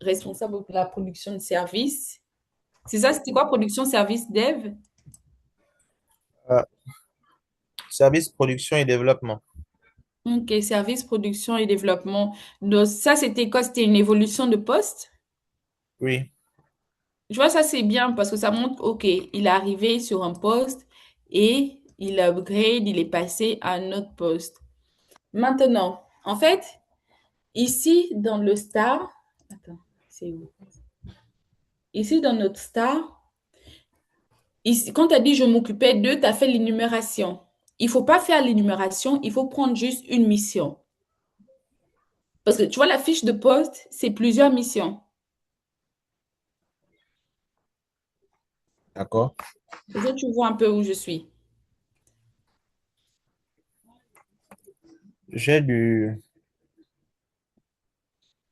responsable de la production de services. C'est ça, c'était quoi, production, service, dev? Euh, Service, production et développement. Ok, service, production et développement. Donc, ça, c'était quoi? C'était une évolution de poste? Oui, Je vois, ça, c'est bien parce que ça montre, ok, il est arrivé sur un poste et il upgrade, il est passé à un autre poste. Maintenant, en fait, ici, dans le star, attends, c'est où? Ici, dans notre star, ici, quand tu as dit je m'occupais d'eux, tu as fait l'énumération. Il faut pas faire l'énumération, il faut prendre juste une mission. Parce que tu vois, la fiche de poste, c'est plusieurs missions. d'accord. Est-ce que tu vois un peu où je suis? J'ai du...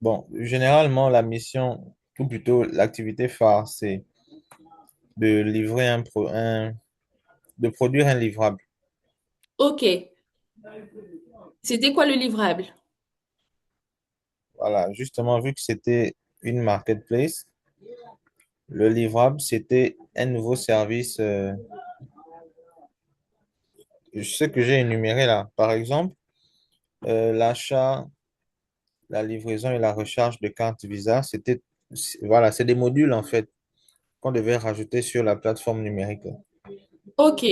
Bon, généralement, la mission, ou plutôt l'activité phare, c'est de livrer de produire un livrable. Ok. C'était quoi le livrable? Voilà, justement, vu que c'était une marketplace, le livrable, c'était un nouveau service, ce que j'ai énuméré là. Par exemple, l'achat, la livraison et la recharge de carte Visa, voilà, c'est des modules en fait qu'on devait rajouter sur la plateforme numérique. Ok.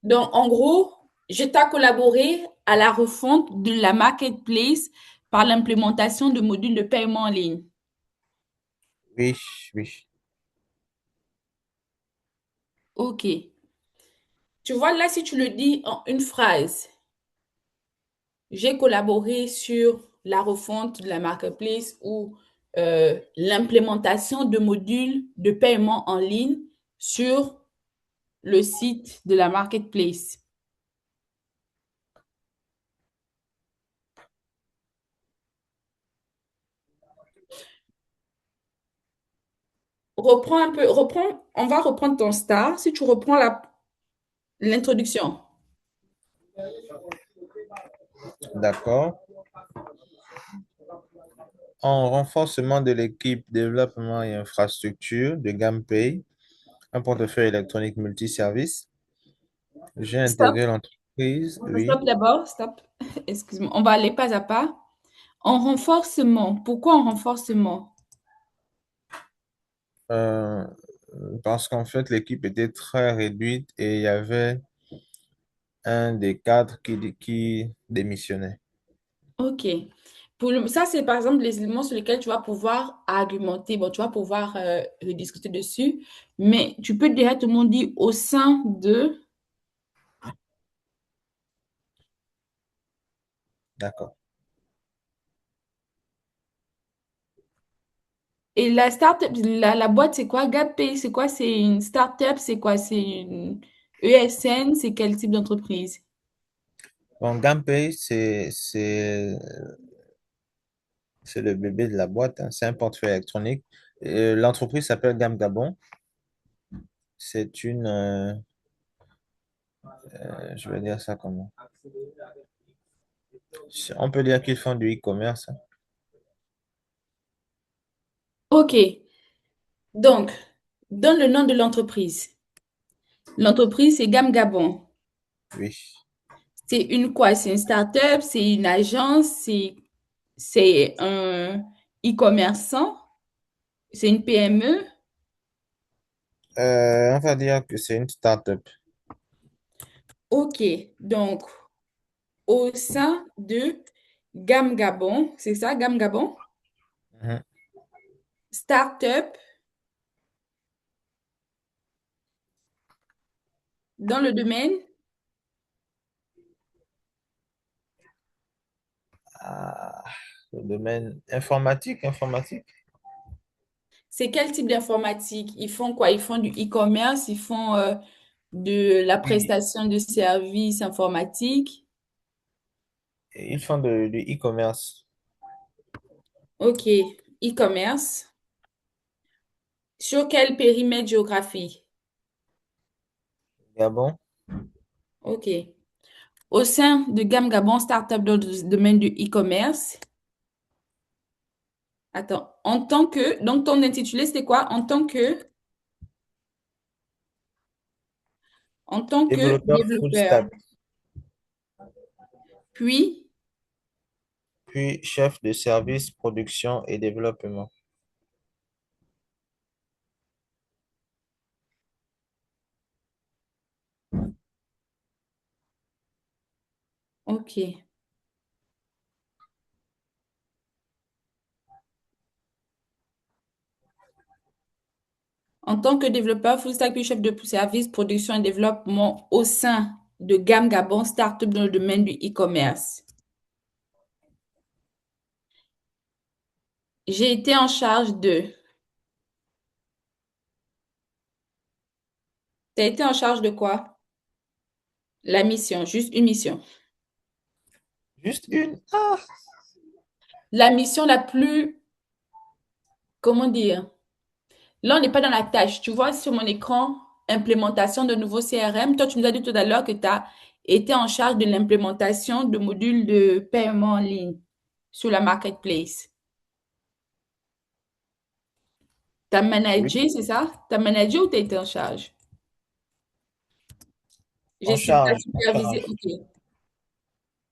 Donc, en gros, je t'ai collaboré à la refonte de la marketplace par l'implémentation de modules de paiement en ligne. Oui, oui, Ok. Tu vois, là, si tu le dis en une phrase, j'ai collaboré sur la refonte de la marketplace ou l'implémentation de modules de paiement en ligne sur le site de la marketplace. Reprends un peu, reprends, on va reprendre ton star. Si tu reprends l'introduction. d'accord. En renforcement de l'équipe développement et infrastructure de GamPay, un portefeuille électronique multiservice, j'ai Stop, intégré l'entreprise, oui. stop d'abord, stop. Excuse-moi, on va aller pas à pas. En renforcement, pourquoi en renforcement? Euh, Parce qu'en fait, l'équipe était très réduite et il y avait un des cadres qui démissionnait. Ok. Ça, c'est par exemple les éléments sur lesquels tu vas pouvoir argumenter. Bon, tu vas pouvoir discuter dessus, mais tu peux directement dire au sein de. D'accord. Et la startup, la boîte, c'est quoi? GapPay, c'est quoi? C'est une startup, c'est quoi? C'est une ESN, c'est quel type d'entreprise? Bon, GamPay, c'est le bébé de la boîte, hein. C'est un portefeuille électronique. L'entreprise s'appelle Gam Gabon. C'est je vais dire ça comment? On peut dire qu'ils font du e-commerce, hein. Ok. Donc, donne le nom de l'entreprise. L'entreprise, c'est Gam Gabon. Oui. C'est une quoi? C'est une start-up, c'est une agence, c'est un e-commerçant, c'est une PME. On va dire que c'est une start-up. Ok, donc au sein de Gam Gabon, c'est ça, Gam Gabon, Mhm. start-up dans le domaine. Ah, le domaine informatique, informatique. C'est quel type d'informatique? Ils font quoi? Ils font du e-commerce, ils font de la Oui, prestation de services informatiques. ils font du e-commerce. Ok, e-commerce. Sur quel périmètre géographique? Gabon, Ok. Au sein de Gam Gabon, startup dans le domaine du e-commerce. Attends, donc ton intitulé, c'était quoi? En tant que développeur full développeur. stack, Puis, puis chef de service production et développement. ok. En tant que développeur full stack, puis chef de service, production et développement au sein de Gam Gabon, startup dans le domaine du e-commerce. J'ai été en charge de. Tu as été en charge de quoi? La mission, juste une mission. Juste une. Ah, La mission la plus, comment dire? Là, on n'est pas dans la tâche. Tu vois sur mon écran, implémentation de nouveaux CRM. Toi, tu nous as dit tout à l'heure que tu as été en charge de l'implémentation de modules de paiement en ligne sur la marketplace. Tu as oui, managé, c'est ça? Tu as managé ou tu as été en charge? en T'as charge, en supervisé, charge. ok.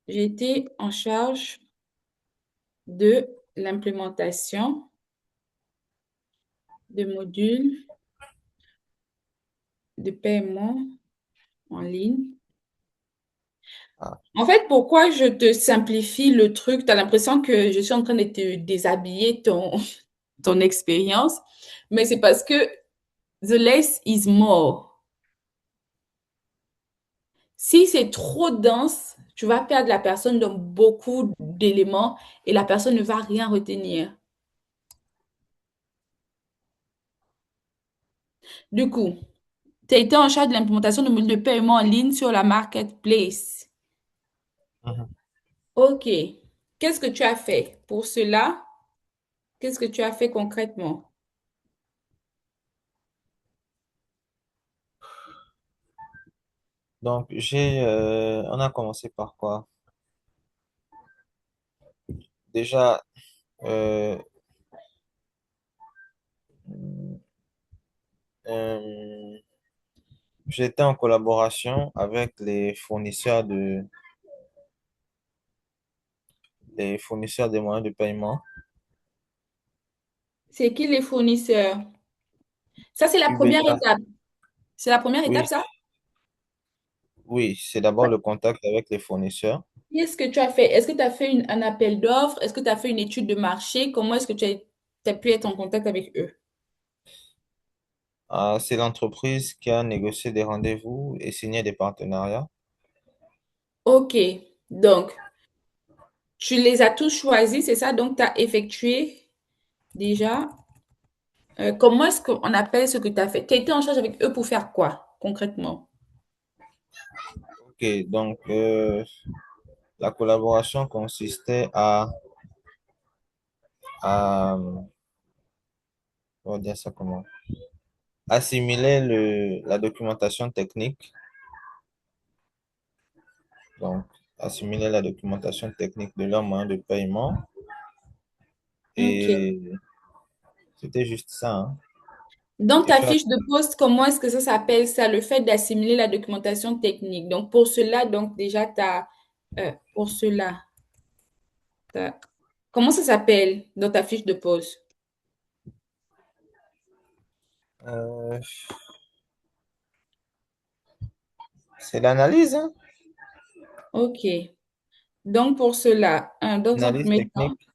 J'ai été en charge de l'implémentation de modules de paiement en ligne. Ah, En fait, pourquoi je te simplifie le truc? Tu as l'impression que je suis en train de te déshabiller ton expérience, mais c'est parce que the less is more. Si c'est trop dense, tu vas perdre la personne dans beaucoup d'éléments et la personne ne va rien retenir. Du coup, tu as été en charge de l'implémentation de modules de paiement en ligne sur la marketplace. mhm. OK. Qu'est-ce que tu as fait pour cela? Qu'est-ce que tu as fait concrètement? Donc, on a commencé par quoi? Déjà, euh, euh, j'étais en collaboration avec les fournisseurs des moyens de paiement, C'est qui les fournisseurs? Ça, c'est la première Ubeta. étape. C'est la première étape, Oui, ça? oui, c'est d'abord le contact avec les fournisseurs. Qu'est-ce que tu as fait? Est-ce que tu as fait un appel d'offres? Est-ce que tu as fait une étude de marché? Comment est-ce que tu as pu être en contact avec eux? C'est l'entreprise qui a négocié des rendez-vous et signé des partenariats. OK. Donc, tu les as tous choisis, c'est ça? Donc, tu as effectué déjà. Comment est-ce qu'on appelle ce que tu as fait? Tu as été en charge avec eux pour faire quoi, concrètement? Ok, donc la collaboration consistait à on va dire ça comment? Assimiler la documentation technique, donc assimiler la documentation technique de leur moyen de paiement OK. et c'était juste ça, hein. Dans Et ta faire, fiche de poste, comment est-ce que ça s'appelle ça, le fait d'assimiler la documentation technique? Donc, pour cela, donc déjà, pour cela, comment ça s'appelle dans ta fiche de poste? euh, c'est l'analyse, hein, OK. Donc, pour cela, dans un analyse premier temps, technique.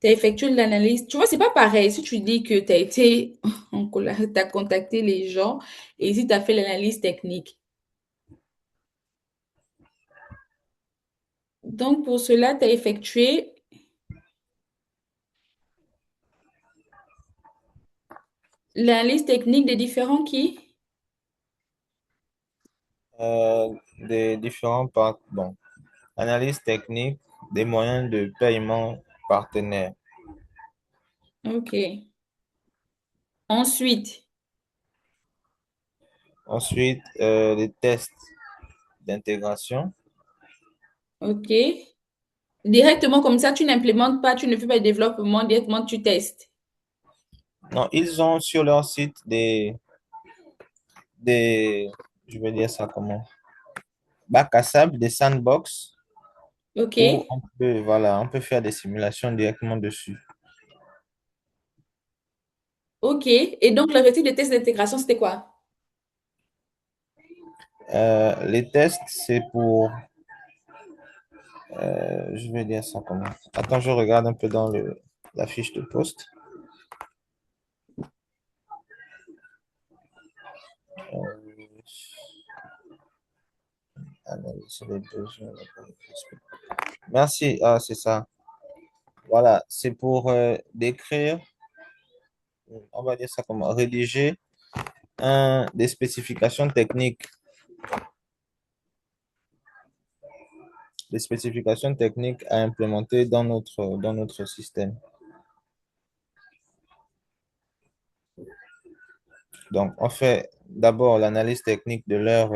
tu as effectué de l'analyse. Tu vois, c'est pas pareil. Si tu dis que tu as été, tu as contacté les gens et si tu as fait l'analyse technique. Donc, pour cela, tu as effectué L'analyse technique des différents qui? Des différents bon, analyse technique des moyens de paiement partenaires. Ok. Ensuite, Ensuite, les tests d'intégration. ok. Directement comme ça, tu n'implémentes pas, tu ne fais pas de développement, directement tu testes. Non, ils ont sur leur site des, je vais dire ça comment, bac à sable, des sandbox Ok. où on peut, voilà, on peut faire des simulations directement dessus. Ok. Et donc, l'objectif des tests d'intégration, c'était quoi? Les tests, c'est pour, je vais dire ça comment. Attends, je regarde un peu dans la fiche de poste. Euh, Analyser les besoins. Merci, ah, c'est ça. Voilà, c'est pour décrire, on va dire ça comment, rédiger des spécifications techniques, des spécifications techniques à implémenter dans notre système. Donc, on fait d'abord l'analyse technique de leur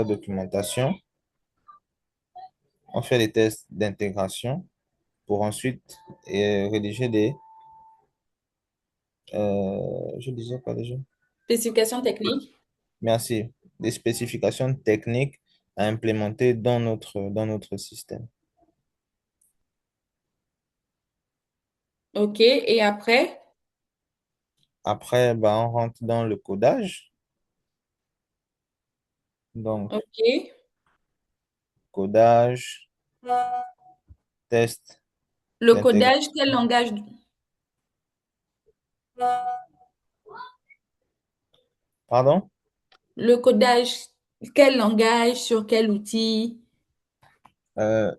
documentation. On fait des tests d'intégration pour ensuite rédiger je disais quoi déjà? Spécification technique. Merci. Des spécifications techniques à implémenter dans notre système. Ok. Et après? Après, ben, on rentre dans le codage. Donc, Ok. codage, test Le d'intégration. codage, quel langage? Pardon? Le codage, quel langage, sur quel outil? Euh,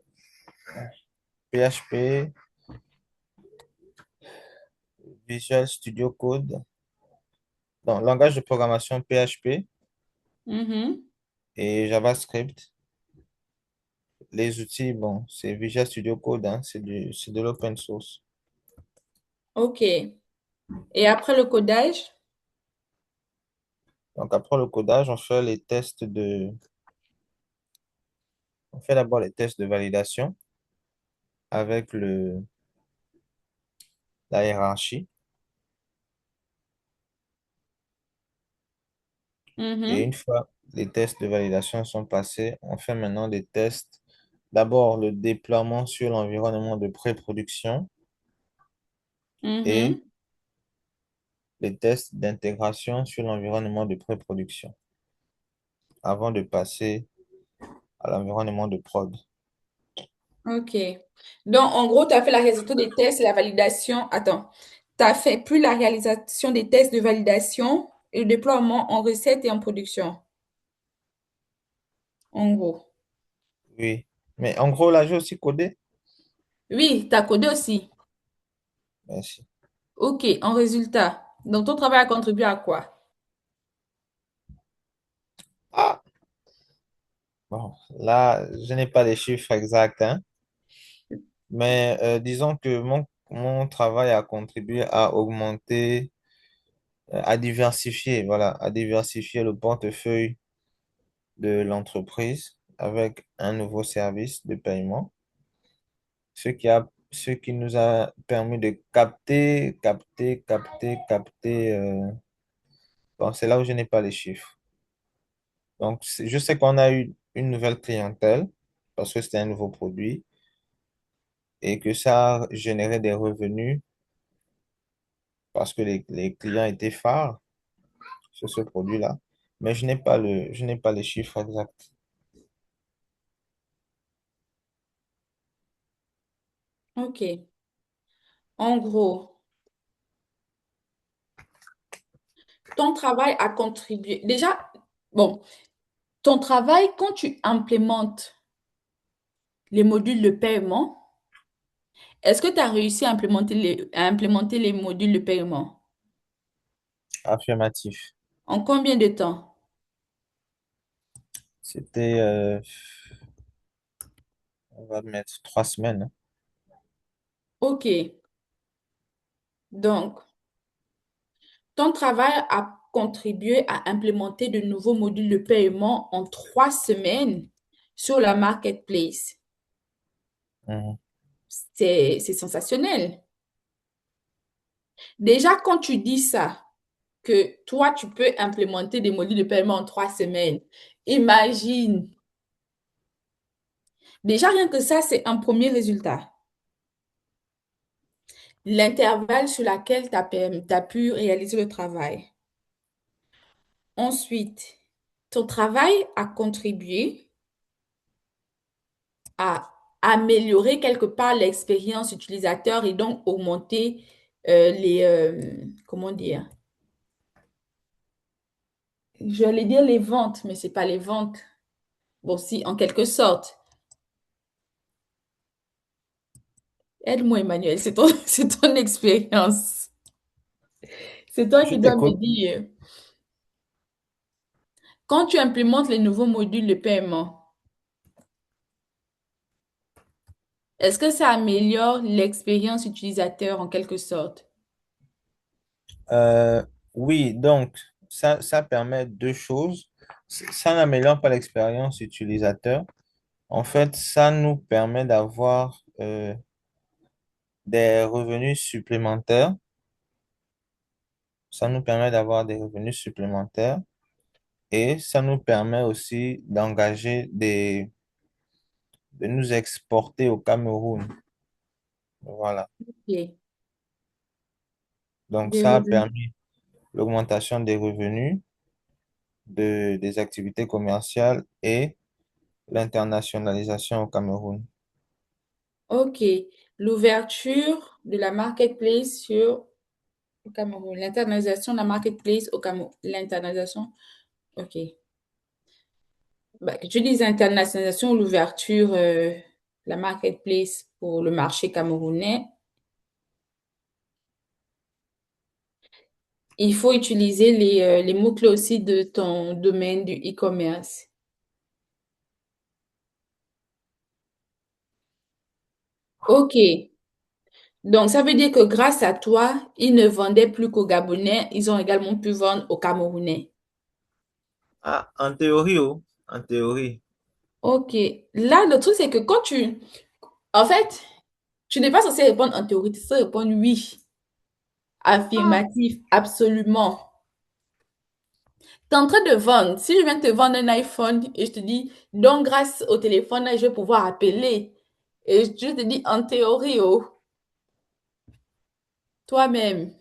PHP, Visual Studio Code. Donc, langage de programmation PHP Mhm. et JavaScript. Les outils, bon, c'est Visual Studio Code, hein, c'est de l'open source. Ok. Et après le codage? Donc, après le codage, on fait d'abord les tests de validation avec la hiérarchie. Et Mhm. une fois les tests de validation sont passés, on fait maintenant des tests. D'abord, le déploiement sur l'environnement de pré-production et Mhm. les tests d'intégration sur l'environnement de pré-production avant de passer à l'environnement de prod. Ok. Donc, en gros, tu as fait la réalisation des tests et la validation. Attends. Tu as fait plus la réalisation des tests de validation et le déploiement en recette et en production. En gros. Oui. Mais en gros, là, j'ai aussi codé. Oui, tu as codé aussi. Merci. Ok. En résultat. Donc, ton travail a contribué à quoi? Ah, bon, là, je n'ai pas les chiffres exacts, hein, mais disons que mon travail a contribué à augmenter, à diversifier, voilà, à diversifier le portefeuille de l'entreprise avec un nouveau service de paiement, ce qui nous a permis de capter. Bon, c'est là où je n'ai pas les chiffres. Donc, je sais qu'on a eu une nouvelle clientèle parce que c'était un nouveau produit et que ça a généré des revenus parce que les clients étaient phares sur ce produit-là. Mais je n'ai pas les chiffres exacts. Ok. En gros, ton travail a contribué. Déjà, bon, ton travail, quand tu implémentes les modules de paiement, Est-ce que tu as réussi à implémenter les modules de paiement? Affirmatif. En combien de temps? C'était, on va mettre 3 semaines, hein. OK. Donc, ton travail a contribué à implémenter de nouveaux modules de paiement en 3 semaines sur la marketplace. Mhm. C'est sensationnel. Déjà, quand tu dis ça, que toi, tu peux implémenter des modules de paiement en 3 semaines, imagine. Déjà, rien que ça, c'est un premier résultat. L'intervalle sur lequel tu as pu réaliser le travail. Ensuite, ton travail a contribué à améliorer quelque part l'expérience utilisateur et donc augmenter comment dire, j'allais dire les ventes, mais c'est pas les ventes. Bon, si, en quelque sorte. Aide-moi, Emmanuel, c'est ton expérience. C'est toi Je qui dois me t'écoute. dire, quand tu implémentes les nouveaux modules de paiement, est-ce que ça améliore l'expérience utilisateur en quelque sorte? Euh, oui, donc ça permet deux choses. Ça n'améliore pas l'expérience utilisateur. En fait, ça nous permet d'avoir des revenus supplémentaires. Ça nous permet d'avoir des revenus supplémentaires et ça nous permet aussi de nous exporter au Cameroun. Voilà. Ok. Donc, Des ça a revenus. permis l'augmentation des revenus des activités commerciales et l'internationalisation au Cameroun. Ok. L'ouverture de la marketplace sur au Cameroun. L'internalisation de la marketplace au Cameroun. L'internalisation. Ok. Bah, que tu dises internationalisation ou l'ouverture, la marketplace pour le marché camerounais, il faut utiliser les mots-clés aussi de ton domaine du e-commerce. Ok. Donc, ça veut dire que grâce à toi, ils ne vendaient plus qu'aux Gabonais, ils ont également pu vendre aux Camerounais. Ah, en théorie, oh, en théorie. Ok. Là, le truc, c'est que quand tu... En fait, tu n'es pas censé répondre en théorie, tu es censé répondre oui, affirmatif, absolument. Tu es en train de vendre. Si je viens te vendre un iPhone et je te dis, donc grâce au téléphone, là, je vais pouvoir appeler. Et je te dis en théorie, oh, toi-même,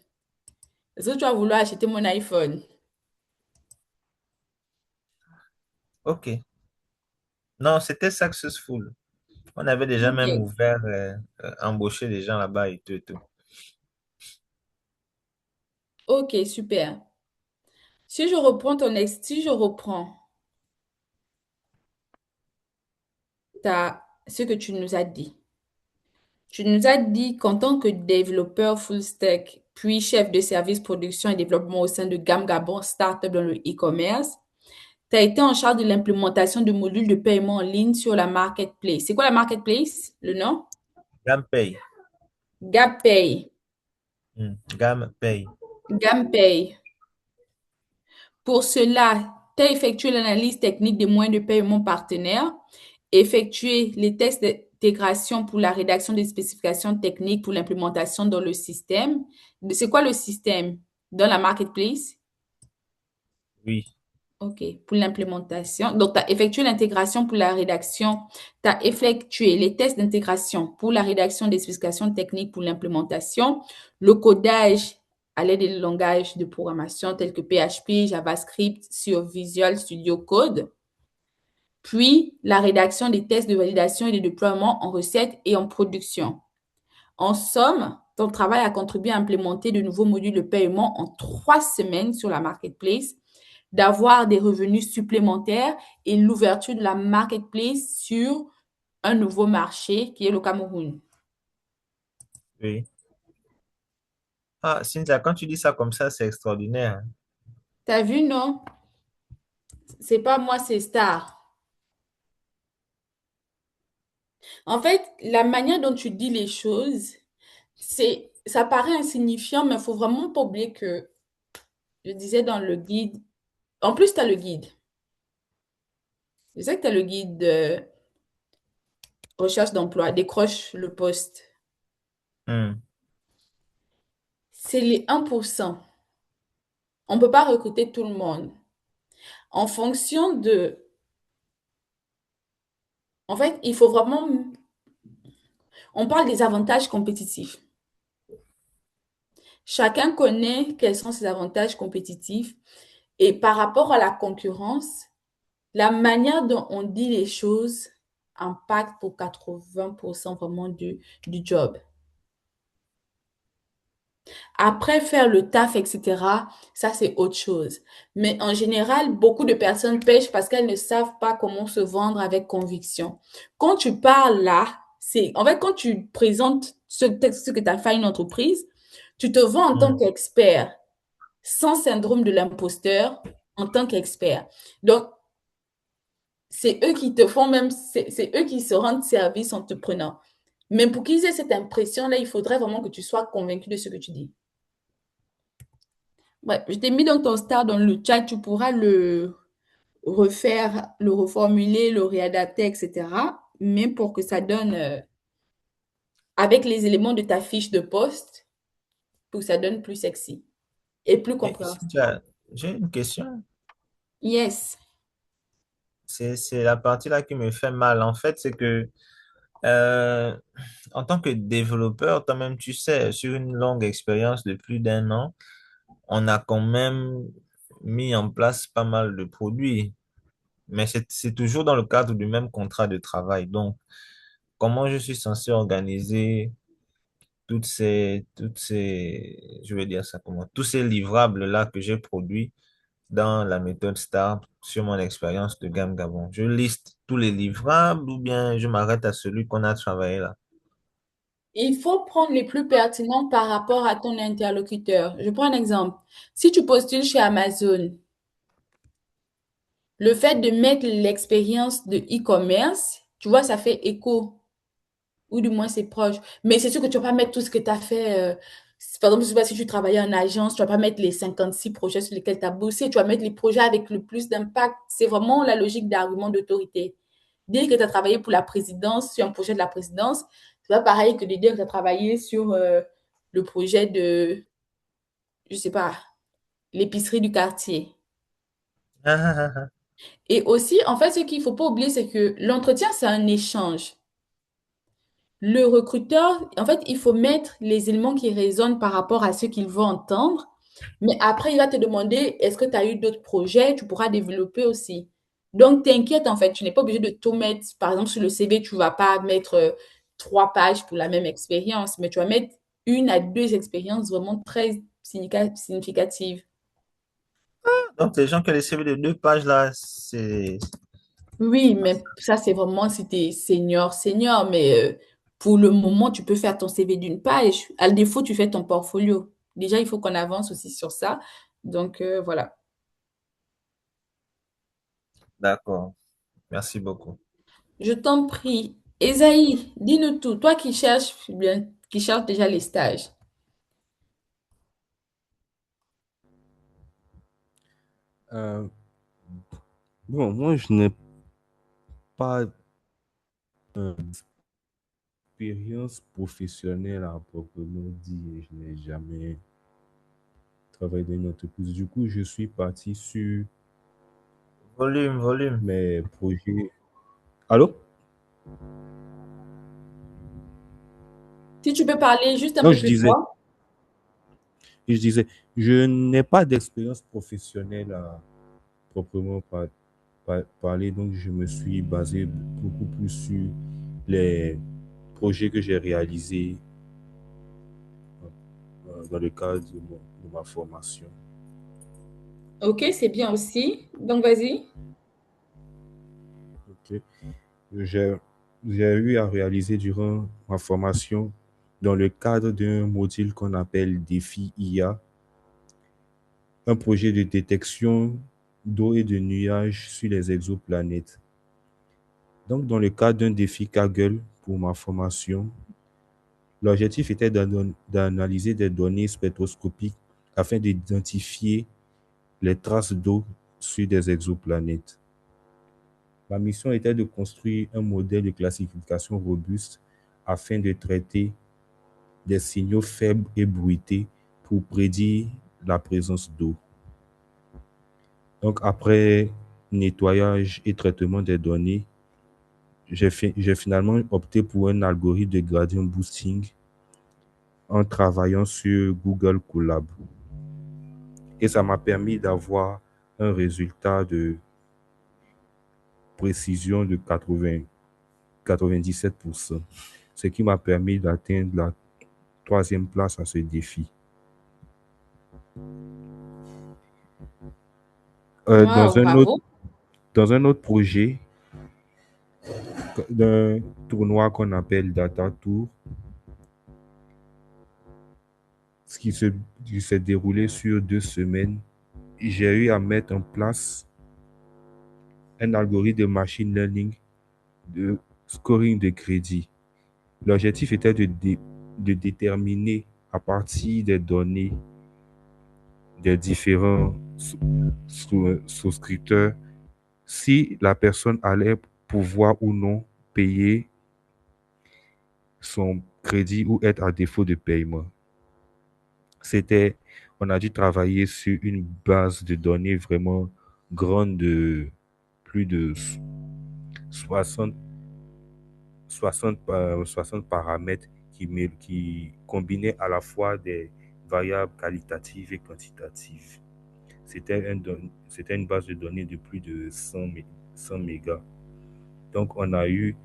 est-ce que tu vas vouloir acheter mon iPhone? OK. Non, c'était successful. On avait déjà même Ok. ouvert, embauché des gens là-bas et tout et tout. Ok, super. Si je reprends ce que tu nous as dit. Tu nous as dit qu'en tant que développeur full stack, puis chef de service production et développement au sein de Gam Gabon Startup dans le e-commerce, tu as été en charge de l'implémentation de modules de paiement en ligne sur la marketplace. C'est quoi la marketplace? Le nom? GamPay. GapPay. GamPay. GamPay. Pour cela, tu as effectué l'analyse technique des moyens de paiement partenaires, effectué les tests d'intégration pour la rédaction des spécifications techniques pour l'implémentation dans le système. C'est quoi le système? Dans la marketplace? Oui, OK, pour l'implémentation. Donc, tu as effectué l'intégration pour la rédaction. Tu as effectué les tests d'intégration pour la rédaction des spécifications techniques pour l'implémentation, le codage à l'aide des langages de programmation tels que PHP, JavaScript sur Visual Studio Code, puis la rédaction des tests de validation et de déploiement en recette et en production. En somme, ton travail a contribué à implémenter de nouveaux modules de paiement en 3 semaines sur la marketplace, d'avoir des revenus supplémentaires et l'ouverture de la marketplace sur un nouveau marché qui est le Cameroun. Oui. Ah, Cynthia, quand tu dis ça comme ça, c'est extraordinaire, hein. T'as vu, non? C'est pas moi, c'est Star. En fait, la manière dont tu dis les choses, ça paraît insignifiant, mais il faut vraiment pas oublier que, je disais dans le guide, en plus, tu as le guide. Je sais que tu as le guide de recherche d'emploi, décroche le poste. Hmm. C'est les 1%. On ne peut pas recruter tout le monde. En fonction de... En fait, il faut vraiment... On parle des avantages compétitifs. Chacun connaît quels sont ses avantages compétitifs et par rapport à la concurrence, la manière dont on dit les choses impacte pour 80% vraiment du job. Après, faire le taf, etc., ça, c'est autre chose. Mais en général, beaucoup de personnes pêchent parce qu'elles ne savent pas comment se vendre avec conviction. Quand tu parles là, en fait, quand tu présentes ce que tu as fait à une entreprise, tu te vends en tant Hmm. qu'expert, sans syndrome de l'imposteur, en tant qu'expert. Donc, c'est eux qui te font même, c'est eux qui se rendent service en te prenant. Mais pour qu'ils aient cette impression-là, il faudrait vraiment que tu sois convaincu de ce que tu dis. Ouais, je t'ai mis dans ton star dans le chat, tu pourras le refaire, le reformuler, le réadapter, etc. Mais pour que ça donne, avec les éléments de ta fiche de poste, pour que ça donne plus sexy et plus Et compréhensible. Cynthia, j'ai une question. Yes. C'est la partie là qui me fait mal. En fait, c'est que euh, en tant que développeur, toi-même, tu sais, sur une longue expérience de plus d'un an, on a quand même mis en place pas mal de produits. Mais c'est toujours dans le cadre du même contrat de travail. Donc, comment je suis censé organiser je vais dire ça comment, tous ces livrables-là que j'ai produits dans la méthode STAR sur mon expérience de Gamme Gabon? Je liste tous les livrables ou bien je m'arrête à celui qu'on a travaillé là? Il faut prendre les plus pertinents par rapport à ton interlocuteur. Je prends un exemple. Si tu postules chez Amazon, le fait de mettre l'expérience de e-commerce, tu vois, ça fait écho, ou du moins c'est proche. Mais c'est sûr que tu vas pas mettre tout ce que tu as fait. Par exemple, je sais pas si tu travaillais en agence, tu vas pas mettre les 56 projets sur lesquels tu as bossé, tu vas mettre les projets avec le plus d'impact. C'est vraiment la logique d'argument d'autorité. Dire que tu as travaillé pour la présidence, sur un projet de la présidence, c'est pas pareil que de dire que tu as travaillé sur le projet de, je sais pas, l'épicerie du quartier. Et aussi, en fait, ce qu'il faut pas oublier, c'est que l'entretien, c'est un échange. Le recruteur, en fait, il faut mettre les éléments qui résonnent par rapport à ce qu'il veut entendre. Mais après, il va te demander, est-ce que tu as eu d'autres projets? Tu pourras développer aussi. Donc, t'inquiète, en fait, tu n'es pas obligé de tout mettre. Par exemple, sur le CV, tu vas pas mettre 3 pages pour la même expérience, mais tu vas mettre 1 à 2 expériences vraiment très significatives. Donc, les gens qui ont les CV de 2 pages là, Oui, mais ça, c'est vraiment si tu es senior, senior. Mais pour le moment, tu peux faire ton CV d'1 page. À défaut, tu fais ton portfolio. Déjà, il faut qu'on avance aussi sur ça. Donc, voilà. d'accord. Merci beaucoup. Je t'en prie. Esaïe, dis-nous tout. Toi qui cherches bien, qui cherches déjà les stages. Euh, bon, moi, je n'ai pas d'expérience professionnelle à proprement dit. Je n'ai jamais travaillé dans une entreprise. Du coup, je suis parti sur Volume, volume. mes projets. Allô? Si tu peux parler juste un Non, peu plus fort. je disais, je n'ai pas d'expérience professionnelle à proprement parler, donc je me suis basé beaucoup plus sur les projets que j'ai réalisés dans le cadre de ma formation. Ok, c'est bien aussi. Donc, vas-y. Ok. J'ai j'ai eu à réaliser durant ma formation dans le cadre d'un module qu'on appelle Défi IA, un projet de détection d'eau et de nuages sur les exoplanètes. Donc, dans le cadre d'un défi Kaggle pour ma formation, l'objectif était d'analyser des données spectroscopiques afin d'identifier les traces d'eau sur des exoplanètes. Ma mission était de construire un modèle de classification robuste afin de traiter des signaux faibles et bruités pour prédire la présence d'eau. Donc, après nettoyage et traitement des données, j'ai finalement opté pour un algorithme de gradient boosting en travaillant sur Google Colab. Et ça m'a permis d'avoir un résultat de précision de 97%, ce qui m'a permis d'atteindre la troisième place à ce défi. Wow, bravo. Dans un autre projet, d'un tournoi qu'on appelle Data Tour, ce qui s'est déroulé sur 2 semaines, j'ai eu à mettre en place un algorithme de machine learning de scoring de crédit. L'objectif était de déterminer à partir des données des différents souscripteurs si la personne allait pouvoir ou non payer son crédit ou être à défaut de paiement. On a dû travailler sur une base de données vraiment grande de plus de 60 60 paramètres qui combinaient à la fois des variables qualitatives et quantitatives. C'était une base de données de plus de 100 mégas. Donc, on a eu,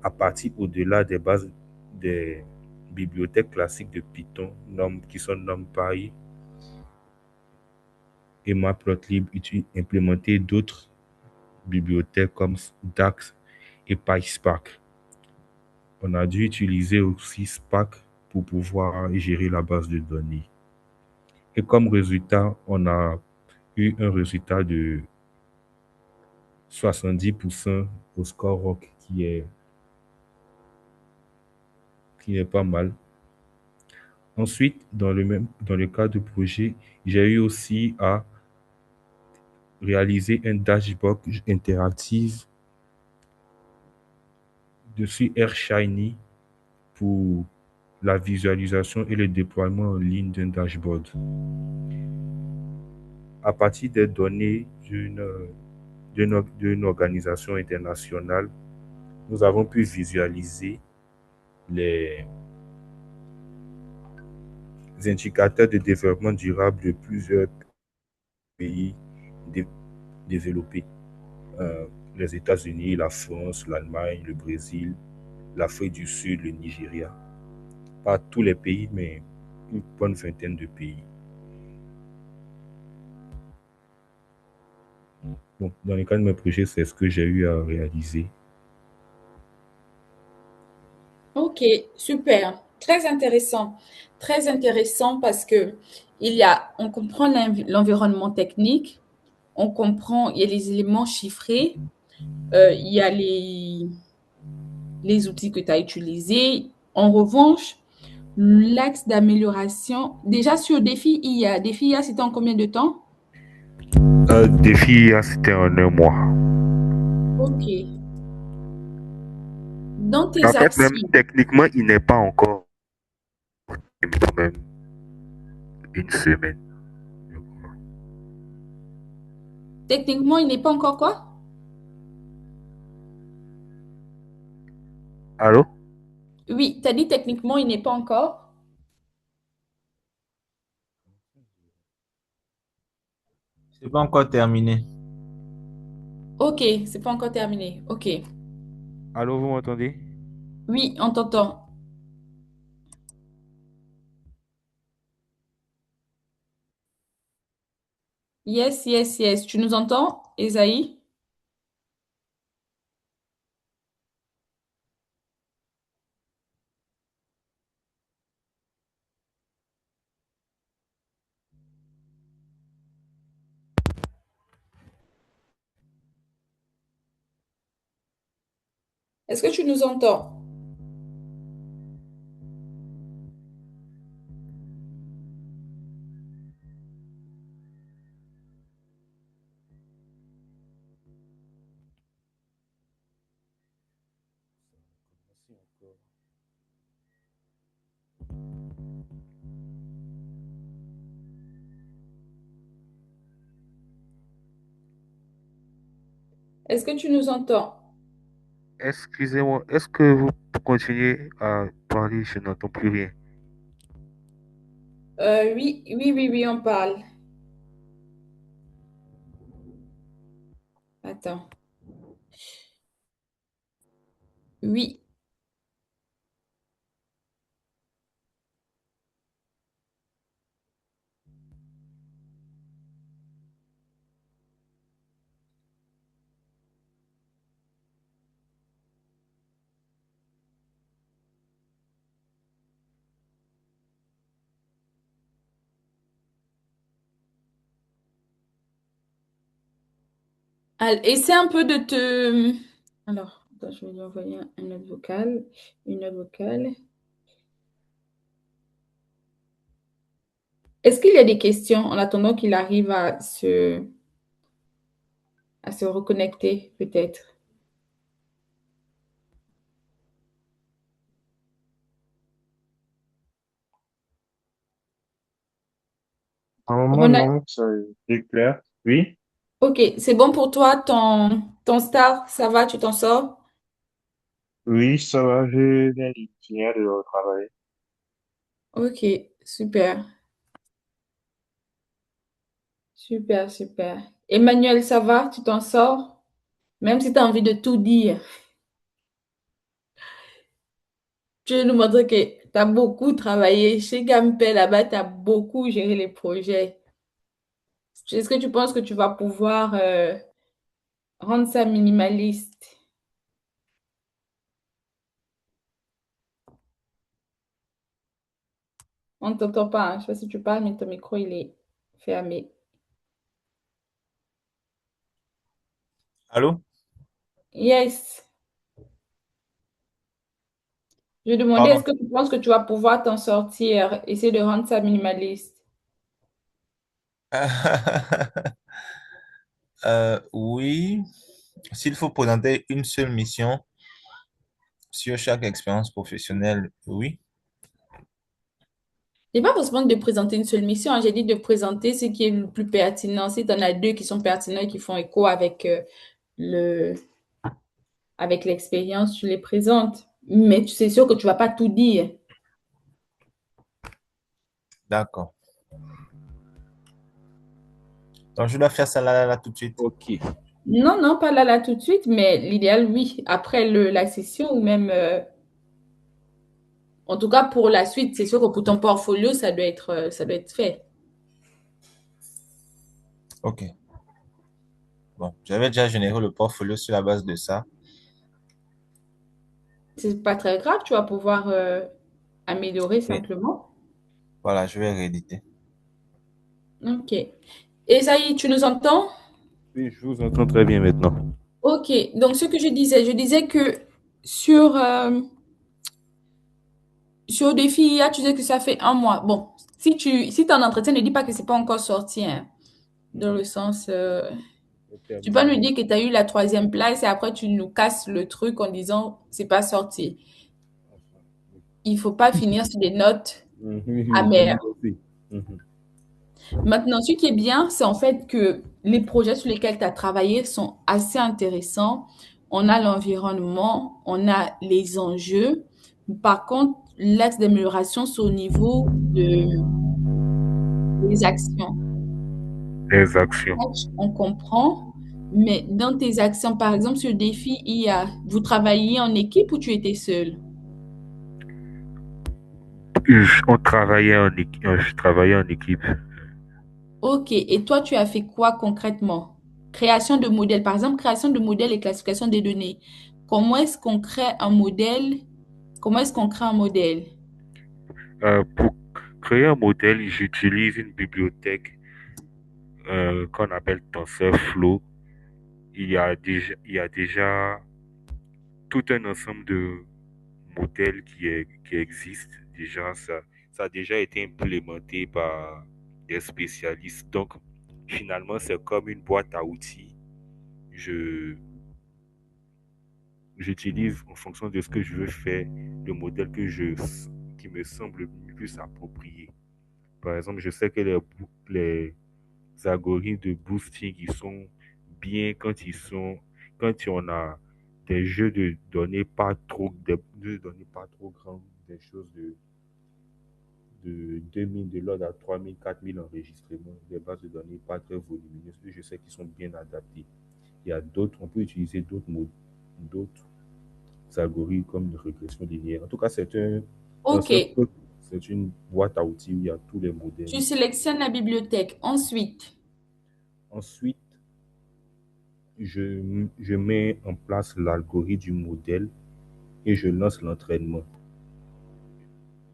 à partir au-delà des bases des bibliothèques classiques de Python, qui sont NumPy et Matplotlib, implémenté d'autres bibliothèques comme DAX et PySpark. On a dû utiliser aussi Spark pour pouvoir gérer la base de données. Et comme résultat, on a eu un résultat de 70% au score rock qui est pas mal. Ensuite, dans le cadre du projet, j'ai eu aussi à réaliser un dashboard interactif dessus AirShiny pour la visualisation et le déploiement en ligne d'un dashboard. À partir des données d'une organisation internationale, nous avons pu visualiser les indicateurs de développement durable de plusieurs pays développés. Les États-Unis, la France, l'Allemagne, le Brésil, l'Afrique du Sud, le Nigeria. Pas tous les pays, mais une bonne vingtaine de pays. Donc, dans le cadre de mes projets, c'est ce que j'ai eu à réaliser. Ok, super. Très intéressant. Très intéressant parce que on comprend l'environnement technique, on comprend, il y a les éléments chiffrés, il y a les outils que tu as utilisés. En revanche, l'axe d'amélioration, déjà sur défi IA, c'était en combien de temps? Défi, c'était en un mois. Ok. Dans En tes fait, même actions, techniquement, il n'est pas encore quand même une semaine. techniquement, il n'est pas encore quoi? Allô? Oui, tu as dit techniquement, il n'est pas encore. C'est pas encore terminé. Ok, c'est pas encore terminé. Ok. Allô, vous m'entendez? Oui, on t'entend. Yes, yes, yes. Tu nous entends, Esaïe? Est-ce que tu nous entends? Est-ce que tu nous entends? Excusez-moi, est-ce que vous continuez à parler? Je n'entends plus rien. Oui, oui, oui, oui, on parle. Attends. Oui. Essaie un peu de te... Alors, attends, je vais lui envoyer un note vocale. Une note vocale. Est-ce qu'il y a des questions en attendant qu'il arrive à se reconnecter, peut-être? Normalement, Ronald, non, ça c'est clair. Oui, ok, c'est bon pour toi, ton star, ça va, tu t'en sors? oui, ça va, je viens de finir de travailler. Ok, super, super, super. Emmanuel, ça va, tu t'en sors? Même si tu as envie de tout dire, tu veux nous montrer que tu as beaucoup travaillé. Chez Gampel, là-bas, tu as beaucoup géré les projets. Est-ce que tu penses que tu vas pouvoir rendre ça minimaliste? On ne t'entend pas, hein. Je ne sais pas si tu parles, mais ton micro, il est fermé. Allô? Yes. Je demandais, est-ce Pardon. que tu penses que tu vas pouvoir t'en sortir, essayer de rendre ça minimaliste? Oui, s'il faut présenter une seule mission sur chaque expérience professionnelle, oui. Il n'est pas forcément de présenter une seule mission, hein. J'ai dit de présenter ce qui est le plus pertinent. Si tu en as deux qui sont pertinents et qui font écho avec le, avec l'expérience, tu les présentes. Mais c'est sûr que tu vas pas tout dire. D'accord. Donc, je dois faire ça là, là, là, tout de suite. Ok. Non, non, pas là, là tout de suite, mais l'idéal, oui. Après la session ou même, en tout cas pour la suite, c'est sûr que pour ton portfolio, ça doit être fait. OK. Bon, j'avais déjà généré le portfolio sur la base de ça. C'est pas très grave, tu vas pouvoir améliorer Et simplement. voilà, je vais rééditer. Ok. Et ça y est, tu nous entends? Oui, je vous entends très bien maintenant. Ok. Donc, ce que je disais que sur, sur Défi IA, tu sais que ça fait un mois. Bon, si t'es en entretien, ne dis pas que c'est pas encore sorti, hein. Dans le sens, tu peux nous Terminé. dire que tu as eu la troisième place et après tu nous casses le truc en disant c'est pas sorti. Il faut pas finir sur des notes Mhm, oui, oui, j'ai amères. vu aussi. Mhm. Maintenant, ce qui est bien, c'est en fait que les projets sur lesquels tu as travaillé sont assez intéressants. On a l'environnement, on a les enjeux. Par contre, l'axe d'amélioration, c'est au niveau des actions. Les actions. On comprend, mais dans tes actions, par exemple, sur le défi IA, vous travailliez en équipe ou tu étais seul? On travaillait en équipe. Je travaillais en équipe. Ok, et toi, tu as fait quoi concrètement? Création de modèles, par exemple, création de modèles et classification des données. Comment est-ce qu'on crée un modèle? Comment est-ce qu'on crée un modèle? Pour créer un modèle, j'utilise une bibliothèque qu'on appelle TensorFlow. Il y a déjà tout un ensemble de modèles qui existent déjà. Ça a déjà été implémenté par des spécialistes. Donc, finalement, c'est comme une boîte à outils. Je, J'utilise en fonction de ce que je veux faire, le modèle qui me semble le plus approprié. Par exemple, je sais que les algorithmes de boosting, ils sont bien quand on a des jeux de données pas trop, des jeux de données pas trop grands, des choses de 2000, de l'ordre à 3000, 4000 enregistrements, des bases de données pas très volumineuses. Je sais qu'ils sont bien adaptés. Il y a d'autres, on peut utiliser d'autres algorithmes comme une régression linéaire. En tout cas, Ok, c'est une boîte à outils où il y a tous les modèles. tu sélectionnes la bibliothèque. Ensuite, Ensuite, je mets en place l'algorithme du modèle et je lance l'entraînement.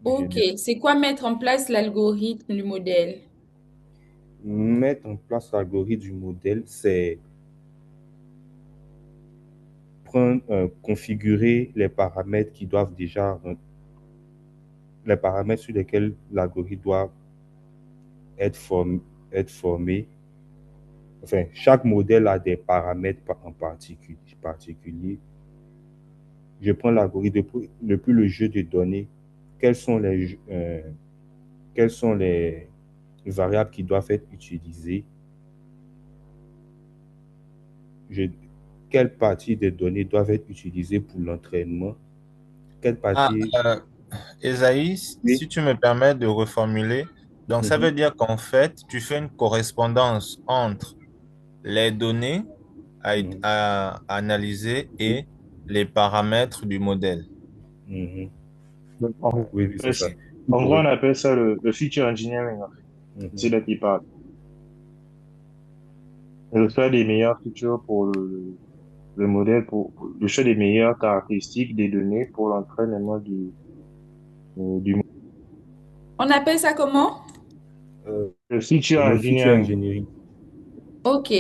ok, c'est quoi mettre en place l'algorithme du modèle? Mettre en place l'algorithme du modèle, c'est configurer les paramètres sur lesquels l'algorithme doit être formé. Enfin, chaque modèle a des paramètres en particulier. Je prends l'algorithme depuis le jeu de données. Quels sont quelles sont les variables qui doivent être utilisées? Je, quelle partie des données doivent être utilisées pour l'entraînement? Quelle Ah, partie... Esaïe, Oui. si tu me permets de reformuler, donc ça Mhm, veut dire qu'en fait, tu fais une correspondance entre les données mhm, à analyser oui, et les paramètres du modèle. mhm. Donc, Oui, oui, c'est ça. en gros, on Oui. appelle ça le feature engineering, en fait. C'est Mhm, là qu'il parle. Le choix des meilleures features pour le modèle, le choix des meilleures caractéristiques des données pour l'entraînement du modèle. On appelle ça comment? Euh, Le feature le feature engineering. engineering. Ok,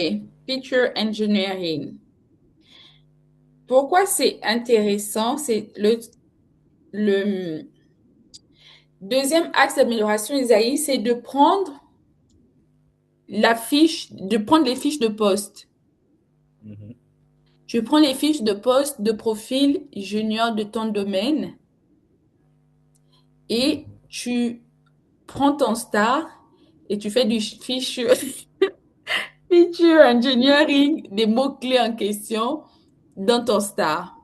feature engineering. Pourquoi c'est intéressant? C'est le deuxième axe d'amélioration, Isaïe, c'est de prendre les fiches de poste. Mhm, Tu prends les fiches de poste de profil junior de ton domaine et mhm. tu prends ton star et tu fais du feature engineering des mots-clés en question dans ton star.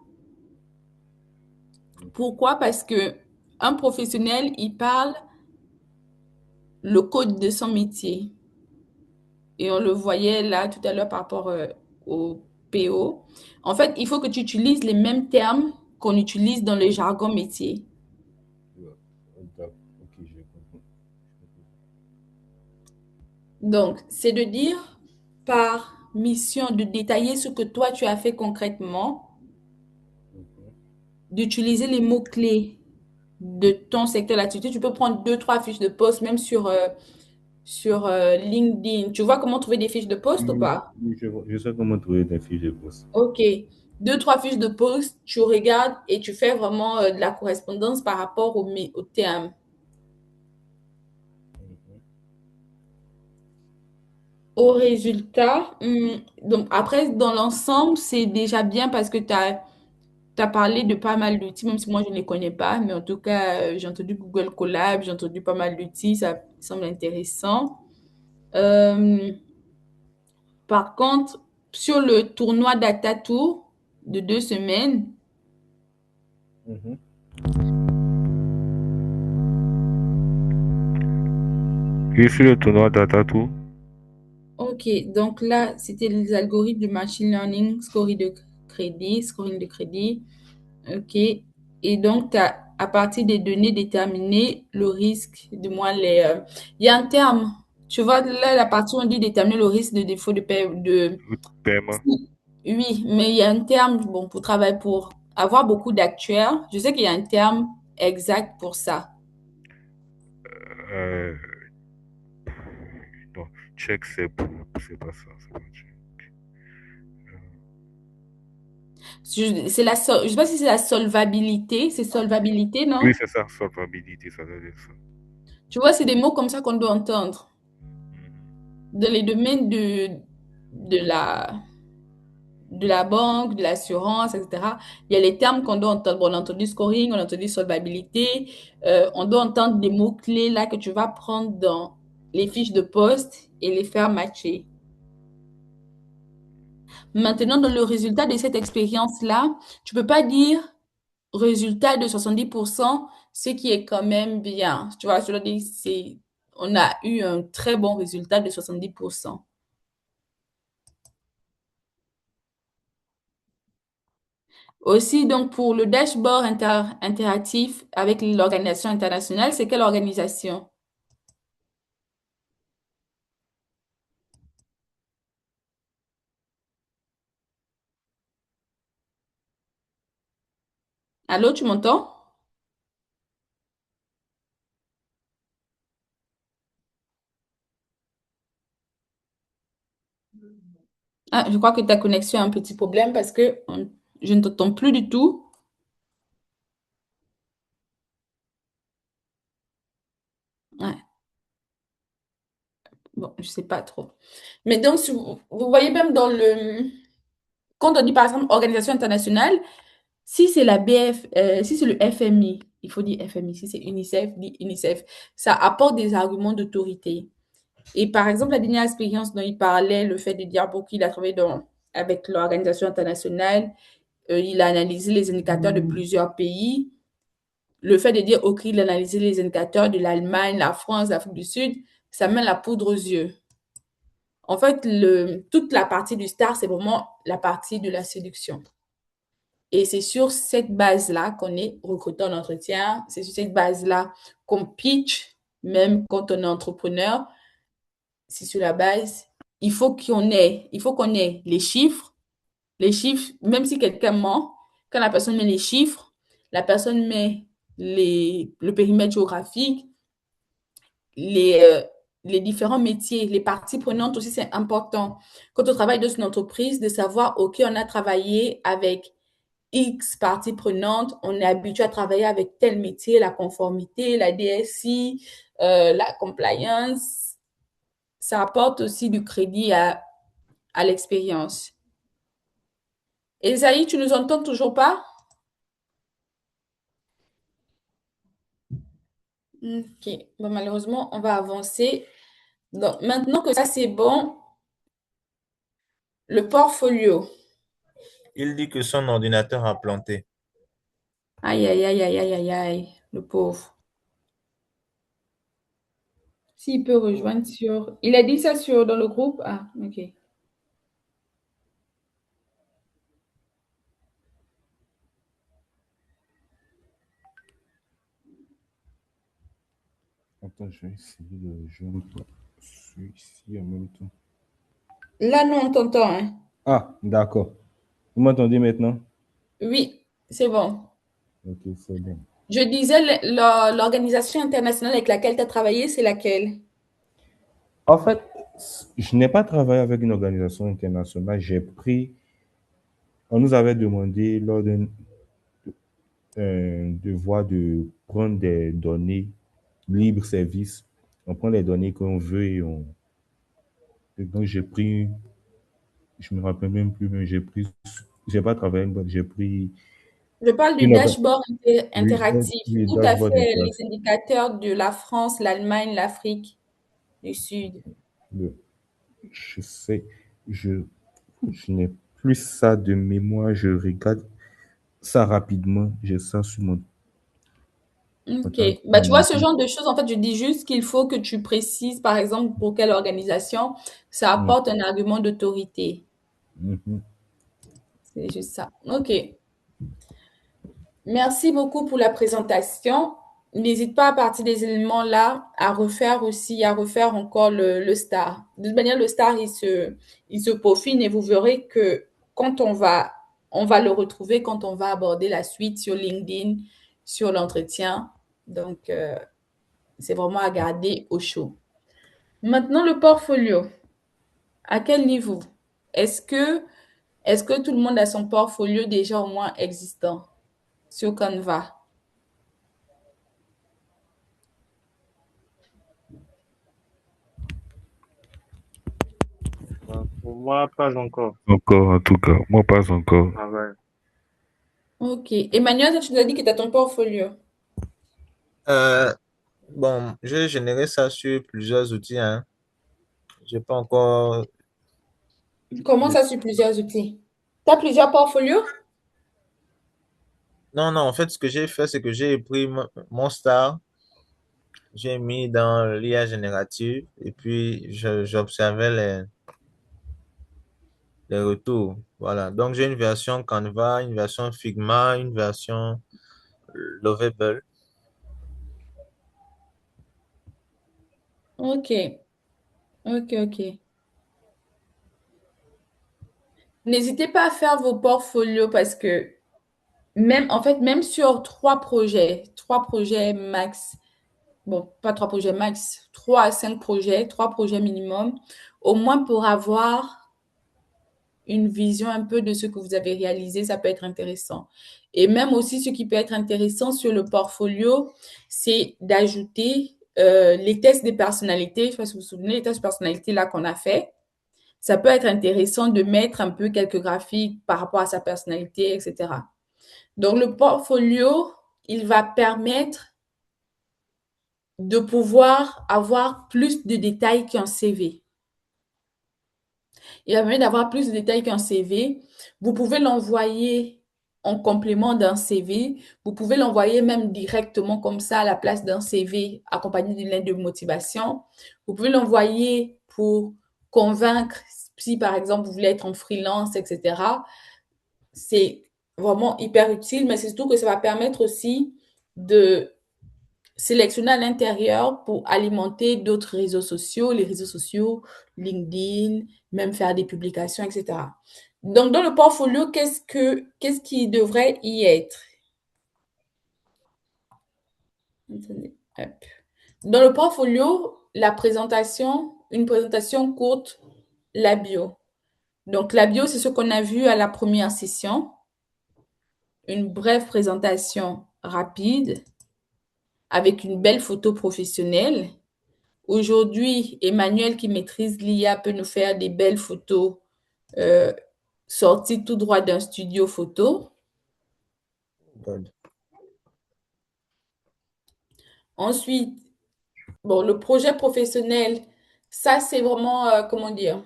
Pourquoi? Parce que un professionnel, il parle le code de son métier. Et on le voyait là tout à l'heure par rapport au PO. En fait, il faut que tu utilises les mêmes termes qu'on utilise dans le jargon métier. Ouais. D'accord. Ok, je comprends. Donc, c'est de dire par mission de détailler ce que toi tu as fait concrètement, Mhm. d'utiliser les mots-clés de ton secteur d'activité. Tu peux prendre deux, trois fiches de poste, même sur LinkedIn. Tu vois comment trouver des fiches de poste ou Oui, pas? oui, je sais comment trouver des fiches de poste. Ok. Deux, trois fiches de poste, tu regardes et tu fais vraiment de la correspondance par rapport au terme. Mhm. Au résultat, donc après, dans l'ensemble, c'est déjà bien parce que tu as parlé de pas mal d'outils, même si moi je ne les connais pas, mais en tout cas, j'ai entendu Google Colab, j'ai entendu pas mal d'outils, ça semble intéressant. Euh, Par contre, sur le tournoi Data Tour de 2 semaines, Mhm. Et sur le tournoi DataTour, ok, donc là, c'était les algorithmes de machine learning, scoring de crédit, ok. Et donc, tu as, à partir des données, déterminé le risque, du moins il y a un terme, tu vois, là, la partie où on dit déterminer le risque de défaut de paie, paiement. oui, mais il y a un terme, bon, pour travailler, pour avoir beaucoup d'actuaires, je sais qu'il y a un terme exact pour ça. Euh, non, c'est pas ça. C'est pas check. C'est je sais pas si c'est la solvabilité, c'est solvabilité, Oui, non? c'est ça, solvabilité, ça veut dire ça. Tu vois, c'est des mots comme ça qu'on doit entendre. Dans les domaines de de la banque, de l'assurance, etc. Il y a les termes qu'on doit entendre. Bon, on a entendu scoring, on a entendu solvabilité. On doit entendre des mots-clés là que tu vas prendre dans les fiches de poste et les faire matcher. Maintenant, dans le résultat de cette expérience-là, tu peux pas dire résultat de 70%, ce qui est quand même bien. Tu vois, je veux dire, on a eu un très bon résultat de 70%. Aussi, donc, pour le dashboard interactif avec l'organisation internationale, c'est quelle organisation? Allô, tu m'entends? Ah, je crois que ta connexion a un petit problème parce que je ne t'entends plus du tout. Ouais, bon, je sais pas trop. Mais donc, si vous voyez même dans quand on dit par exemple organisation internationale, si c'est la BF, si c'est le FMI, il faut dire FMI. Si c'est UNICEF, dit UNICEF. Ça apporte des arguments d'autorité. Et par exemple, la dernière expérience dont il parlait, le fait de dire bon, qu'il a travaillé avec l'organisation internationale, il a analysé les indicateurs de plusieurs pays. Le fait de dire, OK, il a analysé les indicateurs de l'Allemagne, la France, l'Afrique du Sud, ça met la poudre aux yeux. En fait, toute la partie du star, c'est vraiment la partie de la séduction. Et c'est sur cette base-là qu'on est recruteur en entretien. C'est sur cette base-là qu'on pitch, même quand on est entrepreneur. C'est sur la base. Il faut qu'on ait les chiffres. Les chiffres, même si quelqu'un ment, quand la personne met les chiffres, la personne met le périmètre géographique, les, euh, les différents métiers, les parties prenantes aussi, c'est important. Quand on travaille dans une entreprise, de savoir, OK, on a travaillé avec X parties prenantes, on est habitué à travailler avec tel métier, la conformité, la DSI, la compliance. Ça apporte aussi du crédit à l'expérience. Esaïe, tu nous entends toujours pas? Ok. Bon, malheureusement, on va avancer. Donc, maintenant que ça c'est bon, le portfolio. Il dit que son ordinateur a planté. Aïe, aïe, aïe, aïe, aïe, aïe, aïe, le pauvre. S'il peut rejoindre sur. Il a dit ça dans le groupe? Ah, ok. Attends, je vais essayer de joindre celui-ci en même temps. Là, nous, on t'entend, hein? Ah, d'accord. Vous m'entendez maintenant? Oui, c'est bon. Ok, c'est bon. Je disais, l'organisation internationale avec laquelle tu as travaillé, c'est laquelle? En fait, je n'ai pas travaillé avec une organisation internationale. On nous avait demandé lors d'un devoir de prendre des données libre service. On prend les données qu'on veut et donc j'ai pris, je me rappelle même plus, mais j'ai pas travaillé, mais j'ai pris Je parle du une orga- dashboard oui, interactif oui, où tu as dashboard fait les interactif. indicateurs de la France, l'Allemagne, l'Afrique du Sud. Le- Je sais, je, je n'ai plus ça de mémoire, je regarde ça rapidement, j'ai ça sur mon Ok. portable. Bah, tu vois, ce genre de choses, en fait, je dis juste qu'il faut que tu précises, par exemple, pour quelle organisation, ça Mhm. apporte un argument d'autorité. Mhm. C'est juste ça. Ok. Merci beaucoup pour la présentation. N'hésite pas à partir des éléments là à refaire aussi, à refaire encore le star. De toute manière, le star, il se peaufine et vous verrez que quand on va le retrouver quand on va aborder la suite sur LinkedIn, sur l'entretien. Donc, c'est vraiment à garder au chaud. Maintenant, le portfolio. À quel niveau? Est-ce que Est-ce que tout le monde a son portfolio déjà au moins existant sur Canva? Pour moi, pas encore. Encore, en tout cas. Moi, pas encore. Ah ouais. Ok. Emmanuel, toi, tu nous as dit que tu as ton portfolio. Euh, bon, j'ai généré ça sur plusieurs outils, hein. J'ai pas encore. Comment ça sur plusieurs outils? Tu as plusieurs portfolios? Non, non, en fait, ce que j'ai fait, c'est que j'ai pris mon star, j'ai mis dans l'IA générative et puis j'observais les retours. Voilà. Donc, j'ai une version Canva, une version Figma, une version Lovable. Ok. Ok, ok. N'hésitez pas à faire vos portfolios parce que même, en fait, même sur trois projets max, bon, pas trois projets max, 3 à 5 projets, 3 projets minimum, au moins pour avoir une vision un peu de ce que vous avez réalisé, ça peut être intéressant. Et même aussi, ce qui peut être intéressant sur le portfolio, c'est d'ajouter les tests de personnalité. Je sais pas si vous vous souvenez, les tests de personnalité là qu'on a fait. Ça peut être intéressant de mettre un peu quelques graphiques par rapport à sa personnalité, etc. Donc, le portfolio, il va permettre de pouvoir avoir plus de détails qu'un CV. Il va permettre d'avoir plus de détails qu'un CV. Vous pouvez l'envoyer en complément d'un CV. Vous pouvez l'envoyer même directement comme ça à la place d'un CV accompagné d'une lettre de motivation. Vous pouvez l'envoyer pour convaincre si par exemple vous voulez être en freelance, etc. C'est vraiment hyper utile, mais c'est surtout que ça va permettre aussi de sélectionner à l'intérieur pour alimenter d'autres réseaux sociaux, les réseaux sociaux, LinkedIn, même faire des publications, etc. Donc, dans le portfolio, qu'est-ce qui devrait y être? Attendez, hop. Dans le portfolio, une présentation courte, la bio. Donc, la bio, c'est ce qu'on a vu à la première session. Une brève présentation rapide avec une belle photo professionnelle. Aujourd'hui, Emmanuel, qui maîtrise l'IA, peut nous faire des belles photos euh, sorties tout droit d'un studio photo. Good. Ensuite, bon, le projet professionnel, ça, c'est vraiment, comment dire,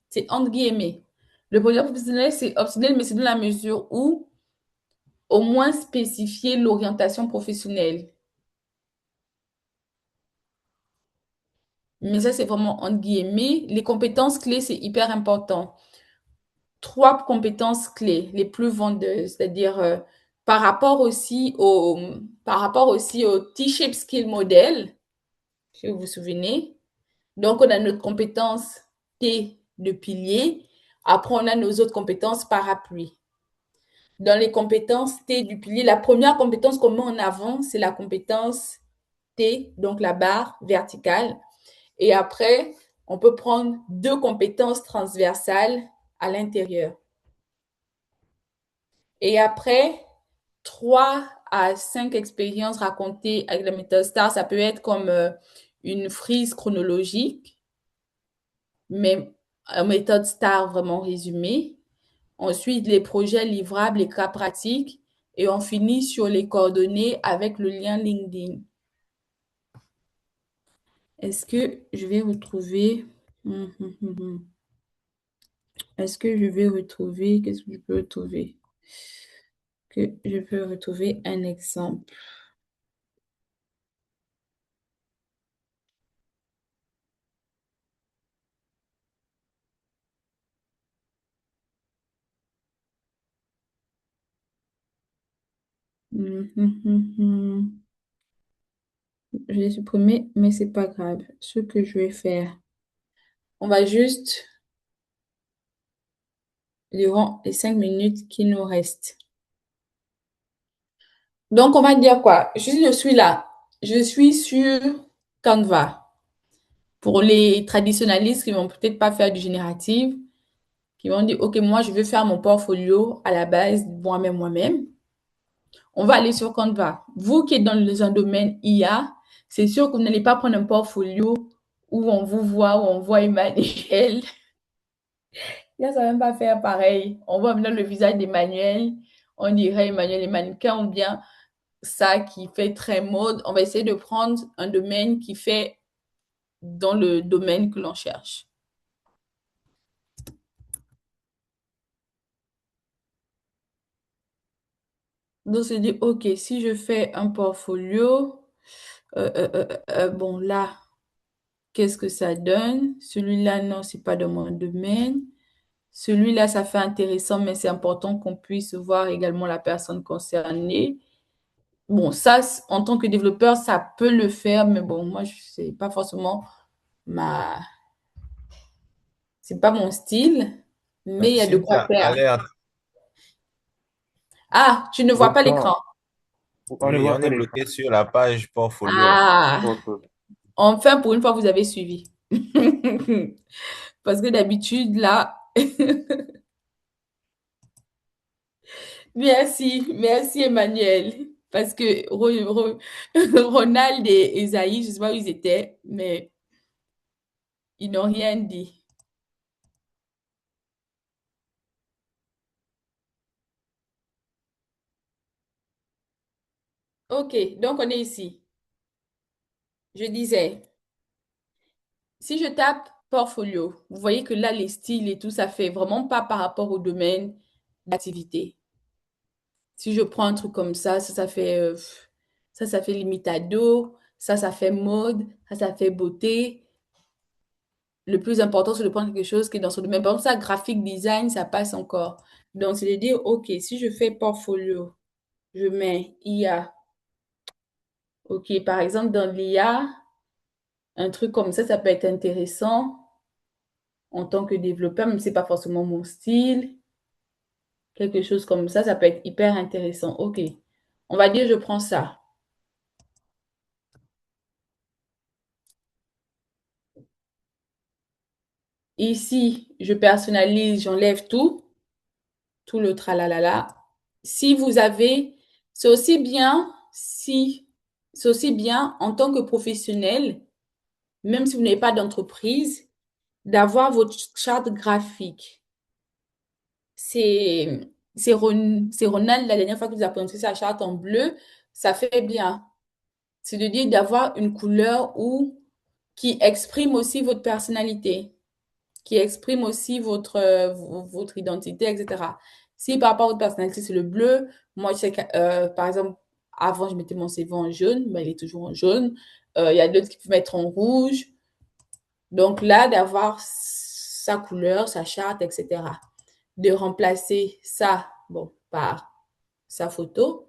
c'est entre guillemets. Le projet professionnel, c'est optionnel, mais c'est dans la mesure où au moins spécifier l'orientation professionnelle. Mais ça, c'est vraiment entre guillemets. Les compétences clés, c'est hyper important. 3 compétences clés les plus vendeuses, c'est-à-dire par rapport aussi au T-shape skill model, si vous vous souvenez. Donc, on a notre compétence T de pilier. Après, on a nos autres compétences parapluie. Dans les compétences T du pilier, la première compétence qu'on met en avant, c'est la compétence T, donc la barre verticale. Et après, on peut prendre 2 compétences transversales à l'intérieur. Et après, 3 à 5 expériences racontées avec la méthode STAR, ça peut être comme une frise chronologique, mais en méthode STAR vraiment résumée. Ensuite, les projets livrables, les cas pratiques. Et on finit sur les coordonnées avec le lien LinkedIn. Est-ce que je vais retrouver... Est-ce que je vais retrouver... Qu'est-ce que je peux retrouver? Que je peux retrouver un exemple. Je l'ai supprimé, mais c'est pas grave. Ce que je vais faire, on va juste, durant les 5 minutes qui nous restent. Donc, on va dire quoi? Je suis là. Je suis sur Canva. Pour les traditionalistes qui vont peut-être pas faire du génératif, qui vont dire, OK, moi, je veux faire mon portfolio à la base moi-même. On va aller sur Canva. Vous qui êtes dans un domaine IA, c'est sûr que vous n'allez pas prendre un portfolio où on vous voit, où on voit Emmanuel. Là, ça va même pas faire pareil. On voit maintenant le visage d'Emmanuel. On dirait Emmanuel est mannequin ou bien ça qui fait très mode. On va essayer de prendre un domaine qui fait dans le domaine que l'on cherche. Donc, se dit, OK, si je fais un portfolio, bon, là, qu'est-ce que ça donne? Celui-là, non, c'est pas dans mon domaine. Celui-là, ça fait intéressant, mais c'est important qu'on puisse voir également la personne concernée. Bon, ça, en tant que développeur, ça peut le faire, mais bon, moi, c'est pas forcément ma, c'est pas mon style, mais il y a de quoi Cynthia, faire. alerte. Ah, tu ne vois pas l'écran. Pourtant, on ne Oui, voit on pas est l'écran. bloqué sur la page portfolio. Ah, Ok. enfin, pour une fois, vous avez suivi. Parce que d'habitude, là, merci Emmanuel. Parce que Ronald et Esaïe, je ne sais pas où ils étaient, mais ils n'ont rien dit. OK, donc on est ici. Je disais, si je tape portfolio, vous voyez que là, les styles et tout, ça fait vraiment pas par rapport au domaine d'activité. Si je prends un truc comme ça fait, ça fait limite ado, ça fait mode, ça fait beauté. Le plus important, c'est de prendre quelque chose qui est dans son domaine. Par exemple, ça, graphic design, ça passe encore. Donc, c'est de dire, OK, si je fais portfolio, je mets IA. OK, par exemple, dans l'IA, un truc comme ça peut être intéressant en tant que développeur, même si c'est pas forcément mon style. Quelque chose comme ça peut être hyper intéressant. OK, on va dire, je prends ça. Ici, je personnalise, j'enlève tout le tralalala. Si vous avez, c'est aussi bien si, c'est aussi bien en tant que professionnel, même si vous n'avez pas d'entreprise, d'avoir votre charte graphique. C'est Ronald, la dernière fois que vous avez présenté sa charte en bleu, ça fait bien. C'est de dire d'avoir une couleur qui exprime aussi votre personnalité, qui exprime aussi votre identité, etc. Si par rapport à votre personnalité, c'est le bleu, moi, je sais que, par exemple, avant, je mettais mon CV en jaune, mais il est toujours en jaune. Il y a d'autres qui peuvent mettre en rouge. Donc là, d'avoir sa couleur, sa charte, etc. De remplacer ça, bon, par sa photo,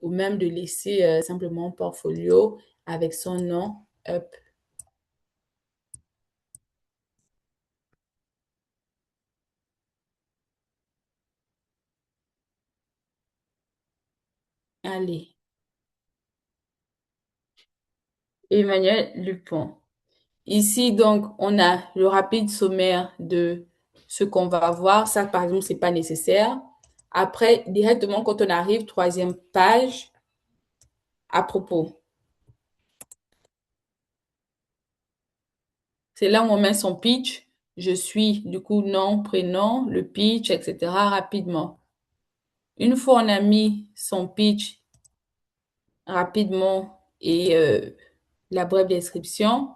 ou même de laisser simplement un portfolio avec son nom, up. Allez, Emmanuel Dupont. Ici, donc, on a le rapide sommaire de ce qu'on va voir. Ça, par exemple, c'est pas nécessaire. Après, directement, quand on arrive, troisième page, à propos. C'est là où on met son pitch. Je suis, du coup, nom, prénom, le pitch, etc. rapidement. Une fois on a mis son pitch rapidement et la brève description,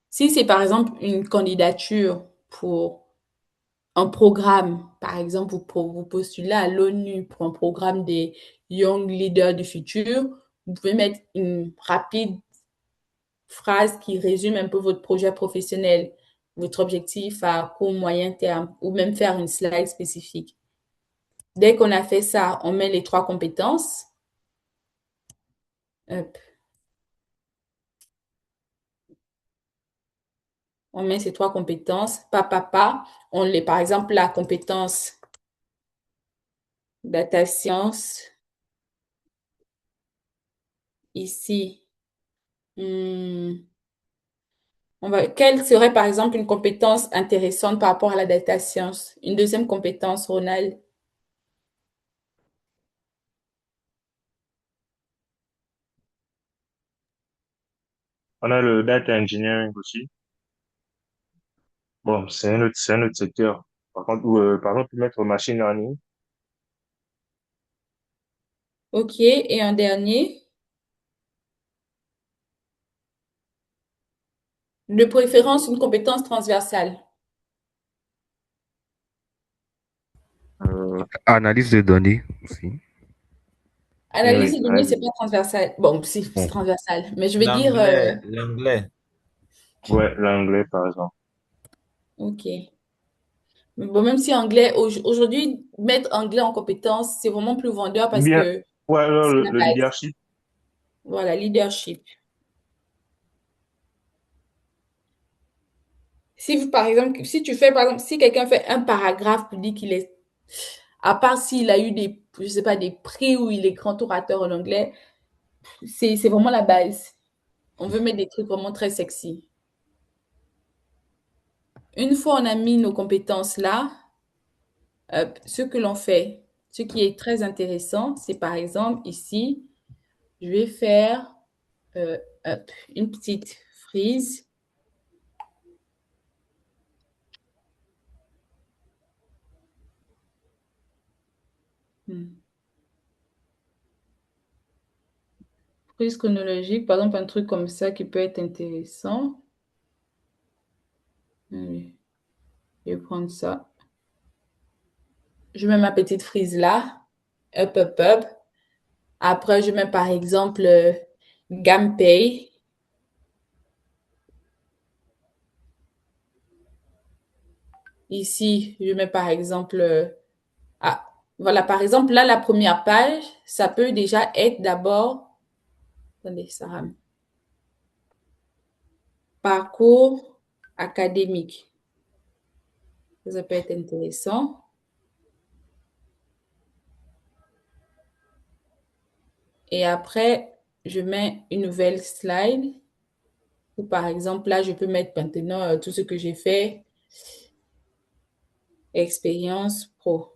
si c'est par exemple une candidature pour un programme, par exemple, vous postulez à l'ONU pour un programme des Young Leaders du futur, vous pouvez mettre une rapide phrase qui résume un peu votre projet professionnel, votre objectif à court, moyen terme, ou même faire une slide spécifique. Dès qu'on a fait ça, on met les trois compétences. Hop. On met ces trois compétences, On les, par exemple, la compétence data science, ici, hmm, Quelle serait, par exemple, une compétence intéressante par rapport à la data science? Une deuxième compétence, Ronald. On a le data engineering aussi. Bon, c'est un autre secteur. Par contre, mettre machine learning. OK. Et un dernier, de préférence, une compétence transversale. Euh, Analyse de données aussi. oui, Analyse oui, de données, c'est pas transversal. Bon, si, c'est Bon. transversal. Mais je veux dire, L'anglais. ouais, l'anglais, par exemple. OK. Bon, même si anglais, aujourd'hui, mettre anglais en compétence, c'est vraiment plus vendeur parce Bien, que ouais, alors, c'est la le base. leadership. Voilà, leadership. Si vous, par exemple, si tu fais, par exemple, si quelqu'un fait un paragraphe pour dire qu'il est, à part s'il a eu des, je sais pas, des prix ou il est grand orateur en anglais, c'est vraiment la base. On veut mettre des trucs vraiment très sexy. Une fois on a mis nos compétences là, ce que l'on fait, ce qui est très intéressant, c'est par exemple ici, je vais faire euh, hop, une petite frise. Hmm. Frise chronologique, par exemple, un truc comme ça qui peut être intéressant. Allez, je vais prendre ça. Je mets ma petite frise là. Hop, hop, hop. Après, je mets par exemple GamPay. Ici, je mets par exemple ah, voilà, par exemple, là, la première page, ça peut déjà être d'abord, attendez, ça rame, parcours académique. Ça peut être intéressant. Et après, je mets une nouvelle slide. Ou par exemple, là, je peux mettre maintenant tout ce que j'ai fait, expérience pro.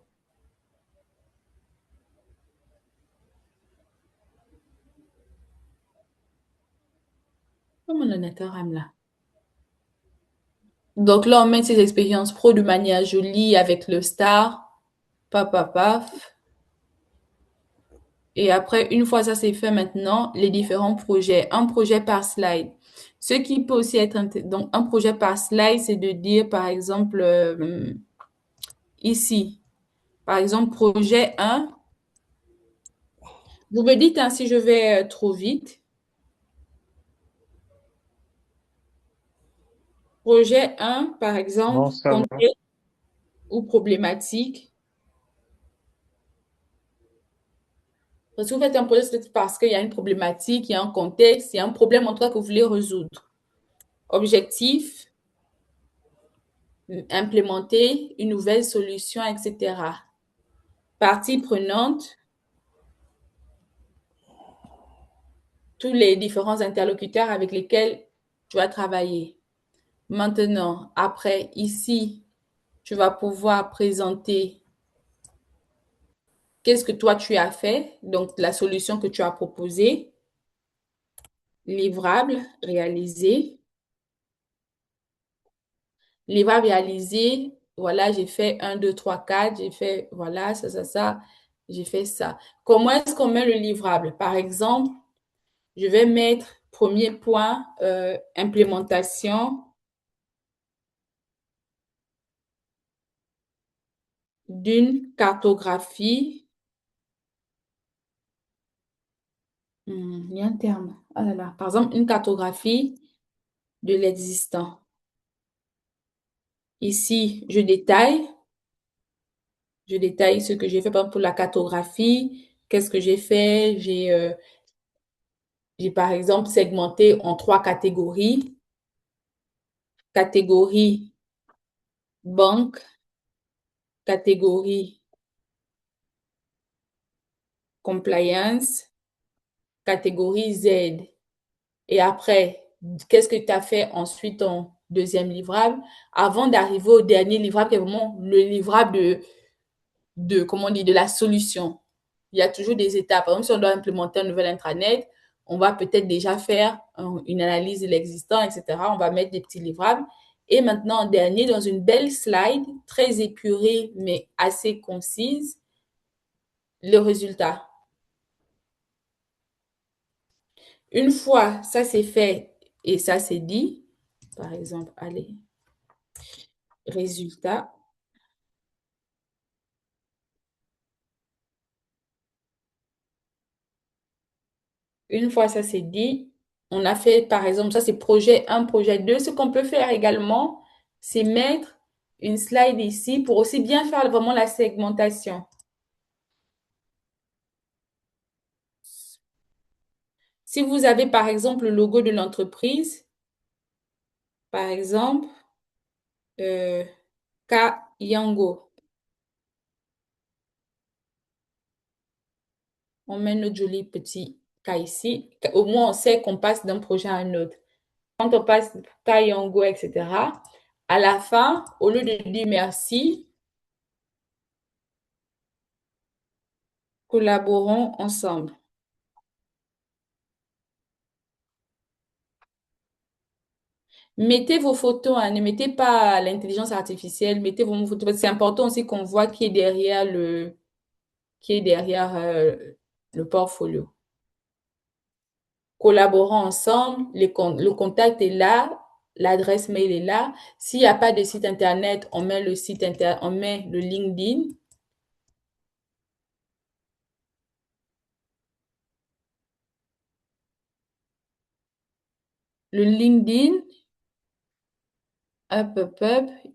Oh, mon ordinateur rame là. Donc là, on met ces expériences pro de manière jolie avec le star. Paf, paf, paf. Et après, une fois ça c'est fait maintenant, les différents projets, un projet par slide. Ce qui peut aussi être, donc un projet par slide, c'est de dire par exemple ici, par exemple projet un. Vous me dites hein, si je vais trop vite. Projet un, par exemple, Non, ça va. contexte ou problématique. Parce que vous faites un projet, c'est parce qu'il y a une problématique, il y a un contexte, il y a un problème en tout cas que vous voulez résoudre. Objectif, implémenter une nouvelle solution, etc. Partie prenante, tous les différents interlocuteurs avec lesquels tu vas travailler. Maintenant, après, ici, tu vas pouvoir présenter qu'est-ce que toi tu as fait, donc la solution que tu as proposée, livrable, réalisé. Livrable réalisé, voilà, j'ai fait un 2 3 4 j'ai fait, voilà, ça, j'ai fait ça. Comment est-ce qu'on met le livrable? Par exemple, je vais mettre premier point, implémentation d'une cartographie. Il y a un terme. Ah là là. Par exemple, une cartographie de l'existant. Ici, je détaille ce que j'ai fait par exemple, pour la cartographie. Qu'est-ce que j'ai fait? J'ai par exemple segmenté en 3 catégories. Catégorie banque, catégorie compliance, catégorie Z. Et après, qu'est-ce que tu as fait ensuite en deuxième livrable, avant d'arriver au dernier livrable, qui est vraiment le livrable comment on dit, de la solution. Il y a toujours des étapes. Par exemple, si on doit implémenter un nouvel intranet, on va peut-être déjà faire une analyse de l'existant, etc. On va mettre des petits livrables. Et maintenant, en dernier, dans une belle slide, très épurée, mais assez concise, le résultat. Une fois ça c'est fait et ça c'est dit, par exemple, allez, résultat. Une fois ça c'est dit, on a fait, par exemple, ça c'est projet 1, projet 2. Ce qu'on peut faire également, c'est mettre une slide ici pour aussi bien faire vraiment la segmentation. Si vous avez, par exemple, le logo de l'entreprise, par exemple, Kayango, on met notre joli petit K ici. Au moins, on sait qu'on passe d'un projet à un autre. Quand on passe Kayango, etc., à la fin, au lieu de dire merci, collaborons ensemble. Mettez vos photos, hein, ne mettez pas l'intelligence artificielle, mettez vos photos, parce que c'est important aussi qu'on voit qui est derrière le portfolio. Collaborons ensemble, le contact est là, l'adresse mail est là. S'il n'y a pas de site internet, on met on met le LinkedIn. Le LinkedIn, hop.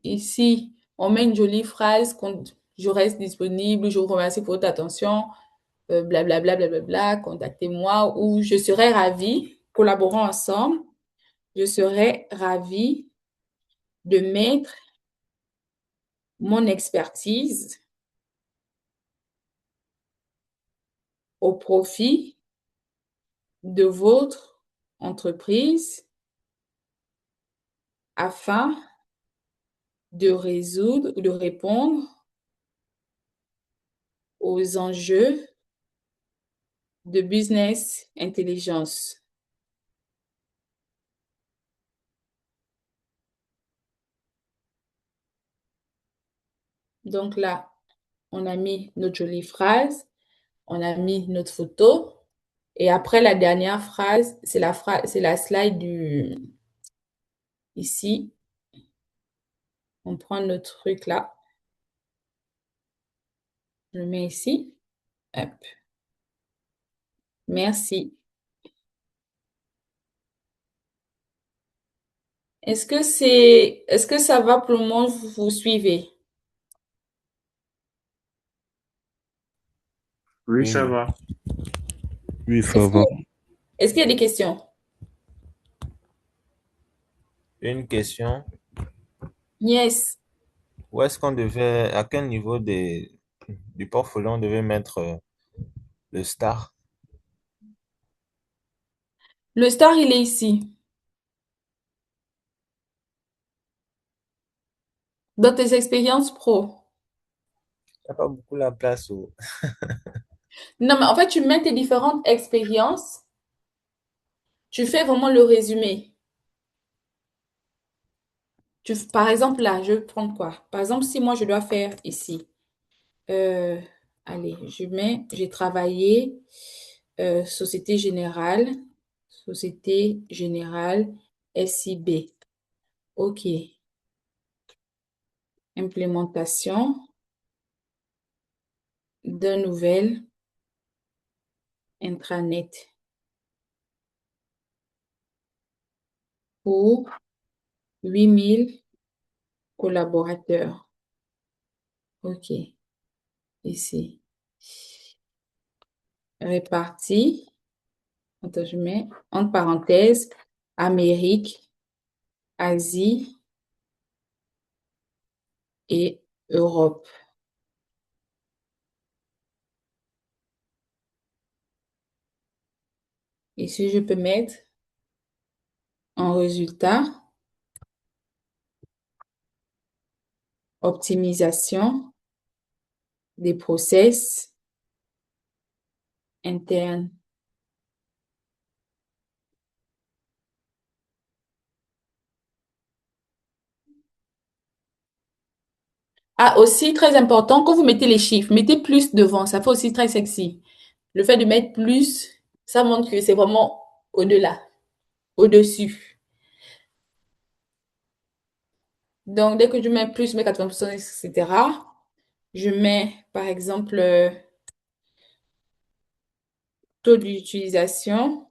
Ici, on met une jolie phrase, je reste disponible, je vous remercie pour votre attention, blablabla, blablabla, contactez-moi ou je serai ravie, collaborons ensemble, je serai ravie de mettre mon expertise au profit de votre entreprise afin de résoudre ou de répondre aux enjeux de business intelligence. Donc là, on a mis notre jolie phrase, on a mis notre photo. Et après, la dernière phrase, c'est la slide ici. On prend notre truc là. Je le mets ici. Hop. Merci. Est-ce que ça va pour le moment, vous suivez? Oui, ça Oui, va. oui, ça Est-ce va. que, est-ce qu'il y a des questions? Une question, Yes. où est-ce qu'on devait, à quel niveau du portfolio on devait mettre le star? Le star, il est ici. Dans tes expériences pro. Il n'y a pas beaucoup la place Non, mais en fait, tu mets tes différentes expériences. Tu fais vraiment le résumé. Par exemple, là, je vais prendre quoi? Par exemple, si moi, je dois faire ici. euh, allez, j'ai travaillé Société Générale, Société Générale SIB. OK. Implémentation d'un nouvel intranet pour 8000 collaborateurs. OK. Ici. Réparti. Attends, je mets entre parenthèses Amérique, Asie et Europe. Ici, je peux mettre en résultat, optimisation des process internes. Ah, aussi très important, quand vous mettez les chiffres, mettez plus devant, ça fait aussi très sexy. Le fait de mettre plus, ça montre que c'est vraiment au-delà, au-dessus. Donc, dès que je mets plus, je mets 80%, etc. Je mets, par exemple, taux d'utilisation,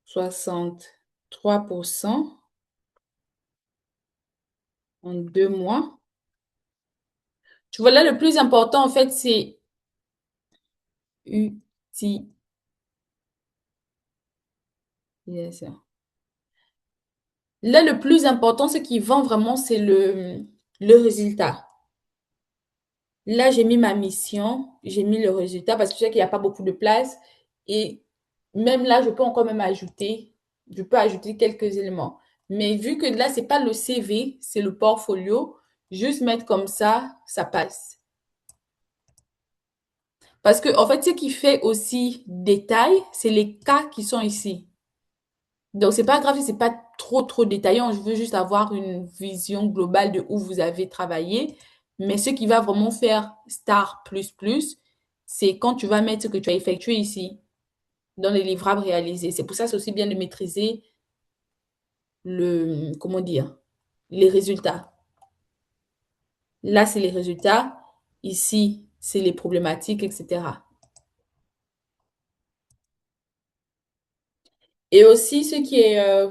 63% en 2 mois. Tu vois, là, le plus important, en fait, c'est utilisation. Là, le plus important, ce qui vend vraiment, c'est le résultat. Là, j'ai mis ma mission, j'ai mis le résultat parce que je sais qu'il n'y a pas beaucoup de place. Et même là, je peux encore même ajouter, je peux ajouter quelques éléments. Mais vu que là, c'est pas le CV, c'est le portfolio, juste mettre comme ça passe. Parce que, en fait, ce qui fait aussi détail, c'est les cas qui sont ici. Donc, c'est pas grave si c'est pas trop détaillant. Je veux juste avoir une vision globale de où vous avez travaillé. Mais ce qui va vraiment faire star plus plus, c'est quand tu vas mettre ce que tu as effectué ici dans les livrables réalisés. C'est pour ça que c'est aussi bien de maîtriser comment dire, les résultats. Là, c'est les résultats. Ici, c'est les problématiques, etc. Et aussi, ce qui est,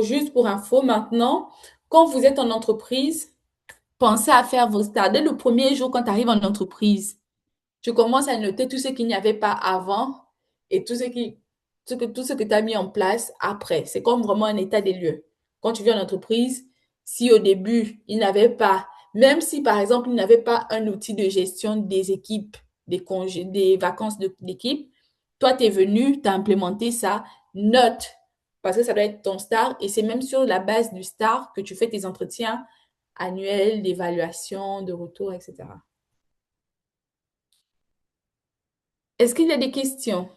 juste pour info maintenant, quand vous êtes en entreprise, pensez à faire vos stars. Dès le premier jour, quand tu arrives en entreprise, tu commences à noter tout ce qu'il n'y avait pas avant et tout ce que tu as mis en place après. C'est comme vraiment un état des lieux. Quand tu viens en entreprise, si au début, il n'avait pas, même si par exemple, il n'avait pas un outil de gestion des équipes, des congés, des vacances d'équipe, toi, tu es venu, tu as implémenté ça, note, parce que ça doit être ton star et c'est même sur la base du star que tu fais tes entretiens annuels d'évaluation, de retour, etc. Est-ce qu'il y a des questions?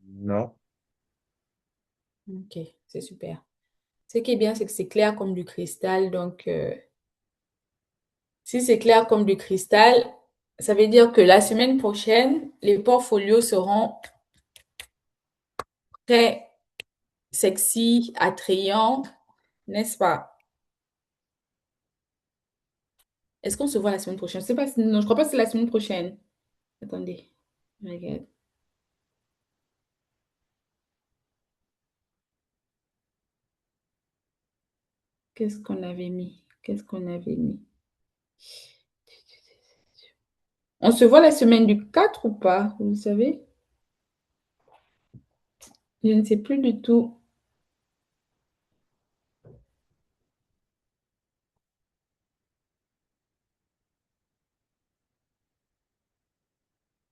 Non. Ok, c'est super. Ce qui est bien, c'est que c'est clair comme du cristal. Donc, si c'est clair comme du cristal, ça veut dire que la semaine prochaine, les portfolios seront très sexy, attrayants, n'est-ce pas? Est-ce qu'on se voit la semaine prochaine? Je sais pas non, je crois pas que c'est la semaine prochaine. Attendez, je regarde. Qu'est-ce qu'on avait mis? Qu'est-ce qu'on avait mis? On se voit la semaine du 4 ou pas? Vous savez? Je ne sais plus du tout.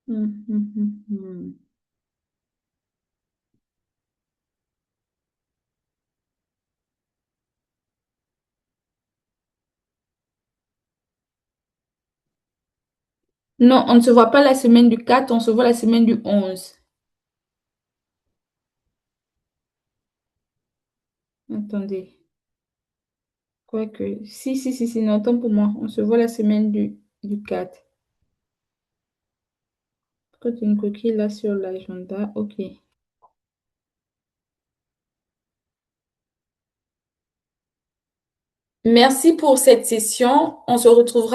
Hum. Non, on ne se voit pas la semaine du 4, on se voit la semaine du 11. Attendez. Quoique. Si, non, autant pour moi. On se voit la semaine du 4. Quand tu as une coquille là sur l'agenda, ok. Merci pour cette session. On se retrouvera.